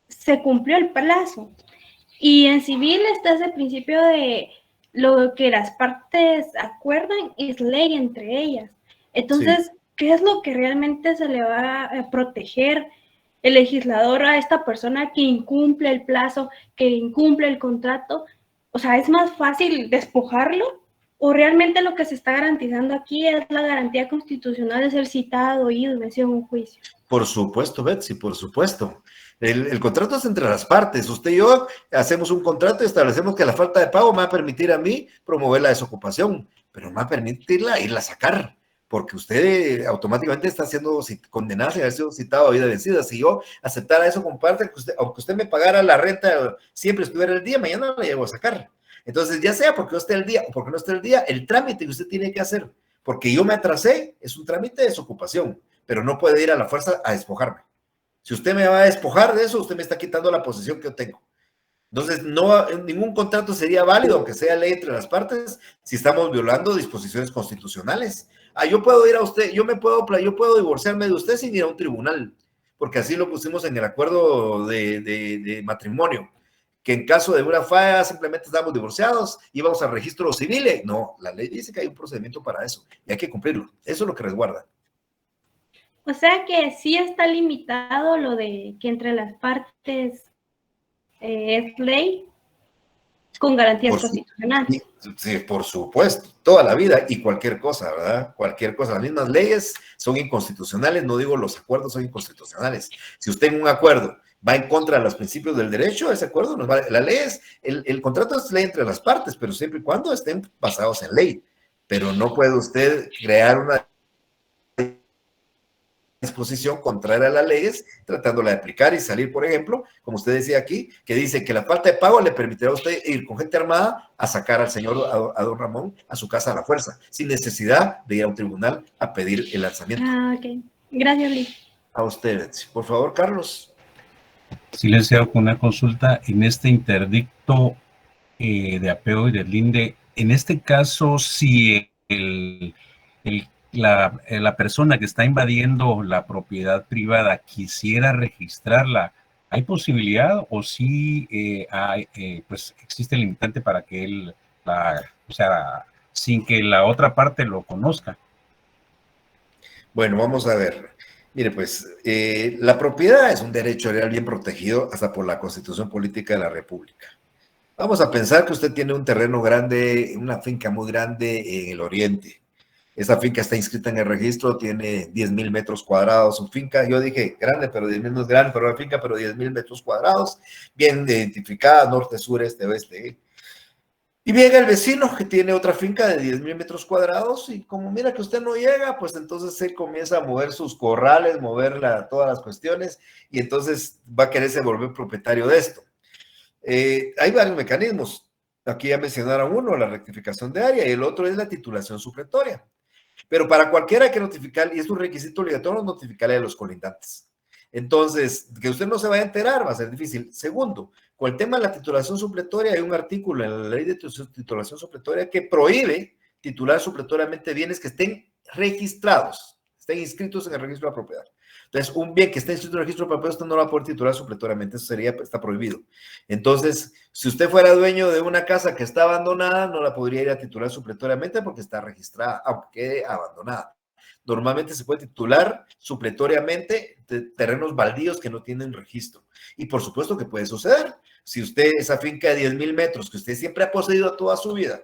se cumplió el plazo. Y en civil está ese principio de lo que las partes acuerdan es ley entre ellas. Entonces, sí, ¿qué es lo que realmente se le va a proteger el legislador a esta persona que incumple el plazo, que incumple el contrato? O sea, ¿es más fácil despojarlo? ¿O realmente lo que se está garantizando aquí es la garantía constitucional de ser citado, oído, vencido en un juicio? Por supuesto, Betsy, por supuesto. El contrato es entre las partes. Usted y yo hacemos un contrato y establecemos que la falta de pago me va a permitir a mí promover la desocupación, pero no me va a permitirla irla a sacar, porque usted automáticamente está siendo condenado sin haber sido citado a vida vencida. Si yo aceptara eso con parte, aunque usted me pagara la renta, siempre estuviera el día, mañana la llevo a sacar. Entonces, ya sea porque esté el día o porque no esté el día, el trámite que usted tiene que hacer, porque yo me atrasé, es un trámite de desocupación, pero no puede ir a la fuerza a despojarme. Si usted me va a despojar de eso, usted me está quitando la posesión que yo tengo. Entonces, ningún contrato sería válido, aunque sea ley entre las partes, si estamos violando disposiciones constitucionales. Yo puedo ir a usted, yo puedo divorciarme de usted sin ir a un tribunal, porque así lo pusimos en el acuerdo de matrimonio, que en caso de una falla simplemente estamos divorciados, íbamos al registro civil. No, la ley dice que hay un procedimiento para eso y hay que cumplirlo. Eso es lo que resguarda. O sea que sí está limitado lo de que entre las partes es ley con garantías constitucionales. Sí, por supuesto, toda la vida y cualquier cosa, ¿verdad? Cualquier cosa. Las mismas leyes son inconstitucionales, no digo los acuerdos son inconstitucionales. Si usted en un acuerdo va en contra de los principios del derecho, ¿de acuerdo? La ley es, el contrato es ley entre las partes, pero siempre y cuando estén basados en ley. Pero no puede usted crear una disposición contraria a las leyes, tratándola de aplicar y salir, por ejemplo, como usted decía aquí, que dice que la falta de pago le permitirá a usted ir con gente armada a sacar al señor, a don Ramón, a su casa a la fuerza, sin necesidad de ir a un tribunal a pedir el lanzamiento. Ok. Gracias, Liz. A usted, por favor, Carlos. Sí, licenciado, con una consulta en este interdicto de apego y deslinde. En este caso, si la persona que está invadiendo la propiedad privada quisiera registrarla, ¿hay posibilidad o sí pues existe limitante para que él, o sea, sin que la otra parte lo conozca? Bueno, vamos a ver. Mire, pues, la propiedad es un derecho real bien protegido hasta por la Constitución Política de la República. Vamos a pensar que usted tiene un terreno grande, una finca muy grande en el oriente. Esa finca está inscrita en el registro, tiene 10,000 metros cuadrados su finca. Yo dije grande, pero 10,000 no es grande, pero la finca, pero 10,000 metros cuadrados, bien identificada, norte, sur, este, oeste. Y llega el vecino que tiene otra finca de 10,000 metros cuadrados y como mira que usted no llega, pues entonces él comienza a mover sus corrales, mover todas las cuestiones y entonces va a quererse volver propietario de esto. Hay varios mecanismos. Aquí ya mencionaron uno, la rectificación de área, y el otro es la titulación supletoria. Pero para cualquiera hay que notificar, y es un requisito obligatorio, notificarle a los colindantes. Entonces, que usted no se vaya a enterar va a ser difícil. Segundo, con el tema de la titulación supletoria, hay un artículo en la ley de titulación supletoria que prohíbe titular supletoriamente bienes que estén registrados, estén inscritos en el registro de la propiedad. Entonces, un bien que esté inscrito en el registro de propiedad, usted no lo va a poder titular supletoriamente, eso está prohibido. Entonces, si usted fuera dueño de una casa que está abandonada, no la podría ir a titular supletoriamente porque está registrada, aunque quede abandonada. Normalmente se puede titular supletoriamente terrenos baldíos que no tienen registro. Y por supuesto que puede suceder. Si usted, esa finca de 10,000 metros que usted siempre ha poseído toda su vida,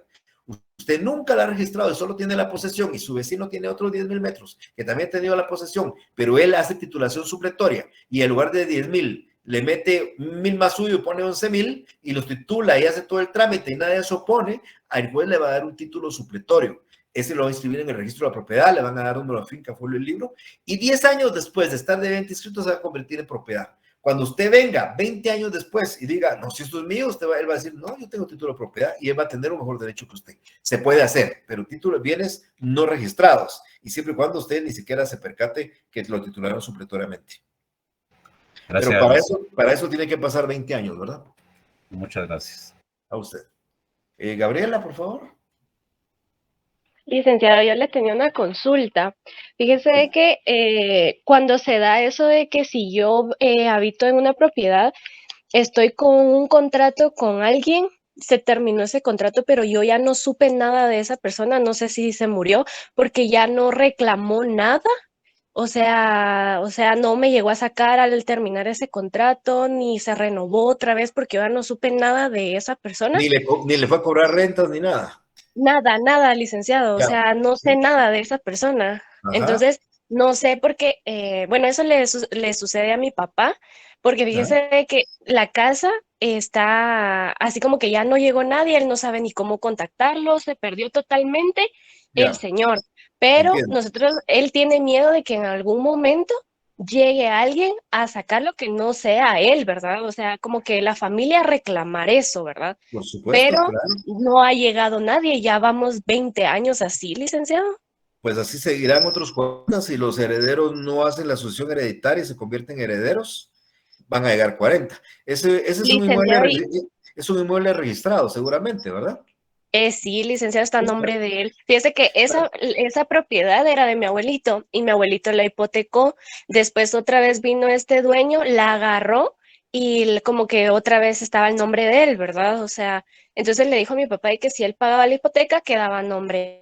usted nunca la ha registrado y solo tiene la posesión y su vecino tiene otros 10,000 metros que también ha tenido la posesión, pero él hace titulación supletoria y en lugar de 10,000 le mete 1,000 más suyo y pone 11,000 y los titula y hace todo el trámite y nadie se opone, al juez le va a dar un título supletorio. Ese lo va a inscribir en el registro de la propiedad, le van a dar número de finca, folio y libro, y 10 años después de estar debidamente inscrito se va a convertir en propiedad. Cuando usted venga 20 años después y diga, no, si esto es mío, él va a decir, no, yo tengo título de propiedad y él va a tener un mejor derecho que usted. Se puede hacer, pero títulos de bienes no registrados y siempre y cuando usted ni siquiera se percate que lo titularon supletoriamente. Gracias. Pero para eso tiene que pasar 20 años, ¿verdad? Muchas gracias. A usted. Gabriela, por favor. Licenciado, yo le tenía una consulta. Fíjese de que cuando se da eso de que si yo habito en una propiedad, estoy con un contrato con alguien, se terminó ese contrato, pero yo ya no supe nada de esa persona, no sé si se murió, porque ya no reclamó nada. O sea, no me llegó a sacar al terminar ese contrato, ni se renovó otra vez, porque yo ya no supe nada de esa persona. Ni le fue a cobrar rentas ni nada. Nada, licenciado, Ya. o sea, no sé nada de esa persona. Ajá. Entonces, no sé porque, bueno, eso le sucede a mi papá, porque fíjese de que la casa está así como que ya no llegó nadie, él no sabe ni cómo contactarlo, se perdió totalmente Ya. el señor. Pero Entiendo. él tiene miedo de que en algún momento llegue alguien a sacar lo que no sea él, ¿verdad? O sea, como que la familia reclamar eso, ¿verdad? Por supuesto, Pero claro. no ha llegado nadie, ya vamos 20 años así, licenciado. Pues así seguirán otros 40. Si los herederos no hacen la sucesión hereditaria y se convierten en herederos, van a llegar 40. Ese es un inmueble registrado, seguramente, ¿verdad? Sí, licenciado, está a nombre de él. Fíjese que esa propiedad era de mi abuelito y mi abuelito la hipotecó. Después otra vez vino este dueño, la agarró y como que otra vez estaba el nombre de él, ¿verdad? O sea, entonces le dijo a mi papá de que si él pagaba la hipoteca quedaba a nombre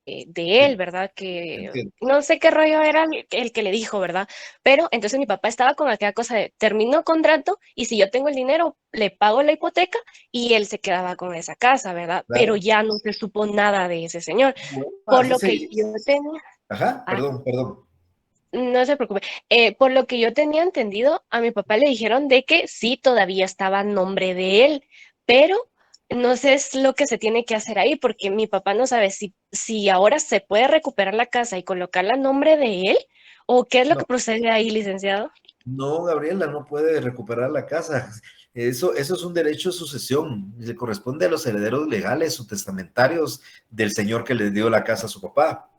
de él, ¿verdad? Que Entiendo. no sé qué rollo era el que le dijo, ¿verdad? Pero entonces mi papá estaba con aquella cosa de terminó contrato y si yo tengo el dinero, le pago la hipoteca y él se quedaba con esa casa, ¿verdad? Claro. Pero ya no se supo nada de ese señor. Bueno, Por así lo que yo tenía... Ajá, perdón. No se preocupe. Por lo que yo tenía entendido, a mi papá le dijeron de que sí, todavía estaba a nombre de él, pero no sé es lo que se tiene que hacer ahí, porque mi papá no sabe si ahora se puede recuperar la casa y colocarla a nombre de él, o qué es lo que No, procede ahí, licenciado. no, Gabriela, no puede recuperar la casa. Eso es un derecho de sucesión. Le corresponde a los herederos legales o testamentarios del señor que le dio la casa a su papá.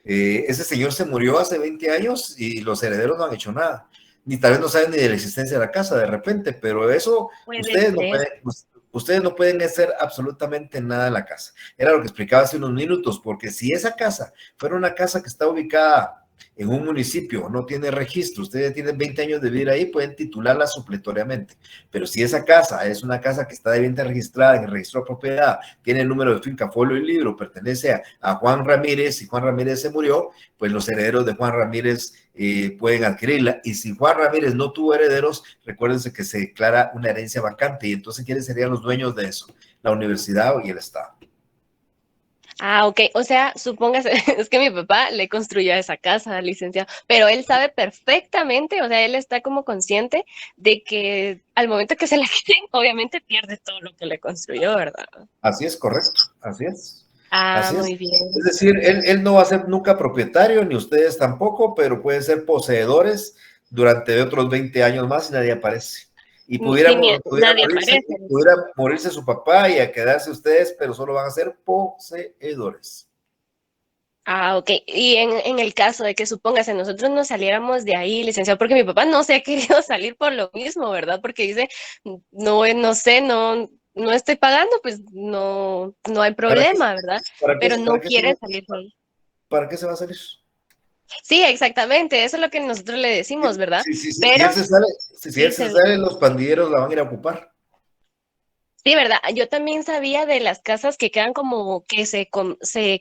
Ese señor se murió hace 20 años y los herederos no han hecho nada. Ni tal vez no saben ni de la existencia de la casa de repente, pero eso Puede ustedes no pueden hacer absolutamente nada en la casa. Era lo que explicaba hace unos minutos, porque si esa casa fuera una casa que está ubicada en un municipio, no tiene registro, ustedes tienen 20 años de vivir ahí, pueden titularla supletoriamente. Pero si esa casa es una casa que está debidamente registrada en el registro de propiedad, tiene el número de finca, folio y libro, pertenece a Juan Ramírez, y Juan Ramírez se murió, pues los herederos de Juan Ramírez pueden adquirirla. Y si Juan Ramírez no tuvo herederos, recuérdense que se declara una herencia vacante, y entonces ¿quiénes serían los dueños de eso? La universidad y el Estado. Ah, ok. O sea, supóngase, es que mi papá le construyó esa casa, licenciado, pero él sabe perfectamente, o sea, él está como consciente de que al momento que se la quiten, obviamente pierde todo lo que le construyó, ¿verdad? Así es, correcto, así es. Ah, Así es. muy bien. Es decir, él no va a ser nunca propietario, ni ustedes tampoco, pero pueden ser poseedores durante otros 20 años más y nadie aparece. Y pudiera morirse su papá y a quedarse ustedes, pero solo van a ser poseedores. Ah, ok. Y en el caso de que supóngase nosotros nos saliéramos de ahí, licenciado, porque mi papá no se ha querido salir por lo mismo, ¿verdad? Porque dice, no sé, no estoy pagando, pues no hay problema, ¿verdad? Pero no quiere salir de ahí. ¿Para qué se va a salir? Sí, exactamente, eso es lo que nosotros le decimos, ¿verdad? Pero si él se sale, los pandilleros la van a ir a ocupar. Sí, ¿verdad? Yo también sabía de las casas que quedan como, que se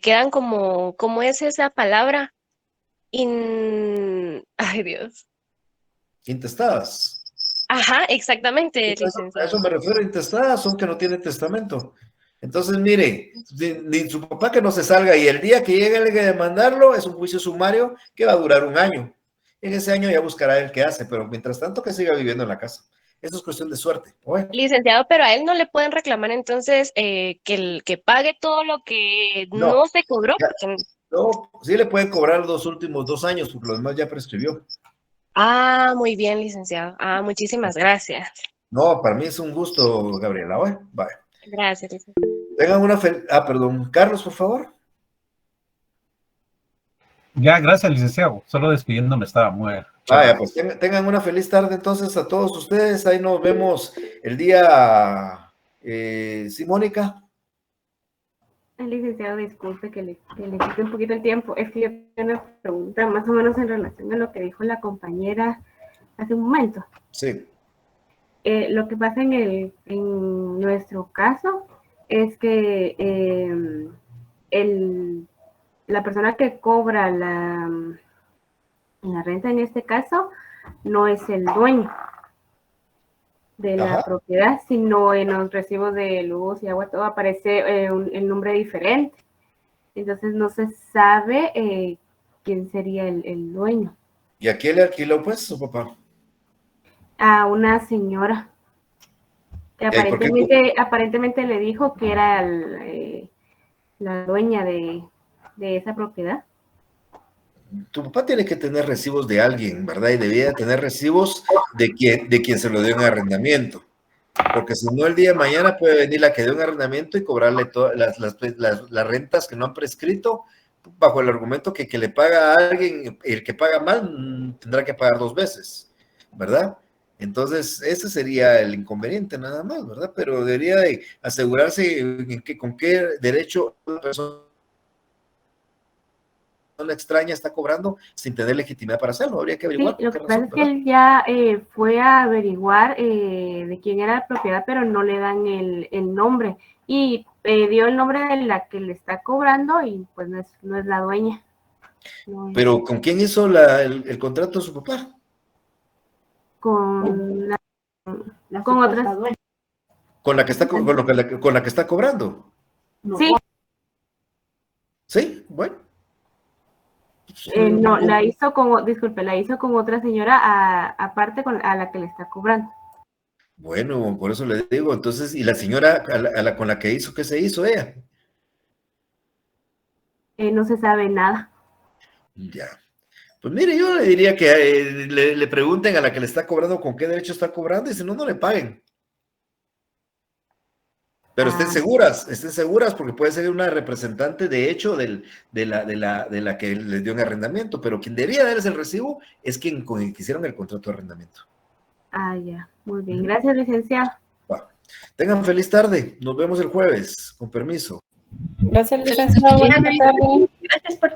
quedan como, ¿cómo es esa palabra? Ay, Dios. Intestadas. Ajá, exactamente, licenciado. A eso me refiero, intestadas, son que no tienen testamento. Entonces, mire, ni su papá que no se salga, y el día que llegue el que demandarlo es un juicio sumario que va a durar 1 año. En ese año ya buscará el que hace, pero mientras tanto que siga viviendo en la casa. Eso es cuestión de suerte. Bueno. Licenciado, pero a él no le pueden reclamar entonces que pague todo lo que no se cobró. No, sí le pueden cobrar los últimos 2 años, porque lo demás ya prescribió. Ah, muy bien, licenciado. Ah, muchísimas gracias. No, para mí es un gusto, Gabriela. Bye. Gracias, licenciado. Tengan una perdón, Carlos, por favor. Ya, gracias, licenciado. Solo despidiéndome estaba muy... Vaya, pues tengan una feliz tarde entonces a todos ustedes. Ahí nos vemos el día, ¿sí, Mónica? Licenciado, disculpe que le quite un poquito el tiempo. Es que yo tengo una pregunta más o menos en relación a lo que dijo la compañera hace un momento. Sí. Lo que pasa en nuestro caso es que la persona que cobra la renta en este caso no es el dueño de la propiedad, sino en los recibos de luz y agua, todo aparece el nombre diferente. Entonces no se sabe quién sería el dueño. ¿Y a quién le alquiló, pues, su papá? A una señora que aparentemente le dijo que era la dueña de esa propiedad. Tu papá tiene que tener recibos de alguien, ¿verdad? Y debía tener recibos de quien se lo dio en arrendamiento. Porque si no, el día de mañana puede venir la que dio en arrendamiento y cobrarle todas las rentas que no han prescrito, bajo el argumento que le paga a alguien, el que paga mal tendrá que pagar 2 veces, ¿verdad? Entonces, ese sería el inconveniente nada más, ¿verdad? Pero debería de asegurarse con qué derecho una persona extraña está cobrando sin tener legitimidad para hacerlo. Habría que averiguar. Sí, lo que pasa es que él ya fue a averiguar de quién era la propiedad, pero no le dan el nombre. Y dio el nombre de la que le está cobrando y pues no es la dueña. Pero ¿con quién hizo el contrato de su papá? Con otras. ¿Con la que está cobrando? Sí. Sí, bueno. No, la hizo con otra señora aparte a la que le está cobrando. Bueno, por eso le digo, entonces, ¿y la señora con la que hizo, qué se hizo ella? No se sabe nada. Ya. Pues mire, yo le diría que le pregunten a la que le está cobrando con qué derecho está cobrando y si no, no le paguen. Pero estén seguras porque puede ser una representante de hecho de la que les dio un arrendamiento, pero quien debía darles el recibo es con el que hicieron el contrato de arrendamiento. Ah, ya, muy bien. Gracias, licenciado. Va. Tengan feliz tarde, nos vemos el jueves, con permiso. Gracias, licenciado. Buenas tardes. Gracias por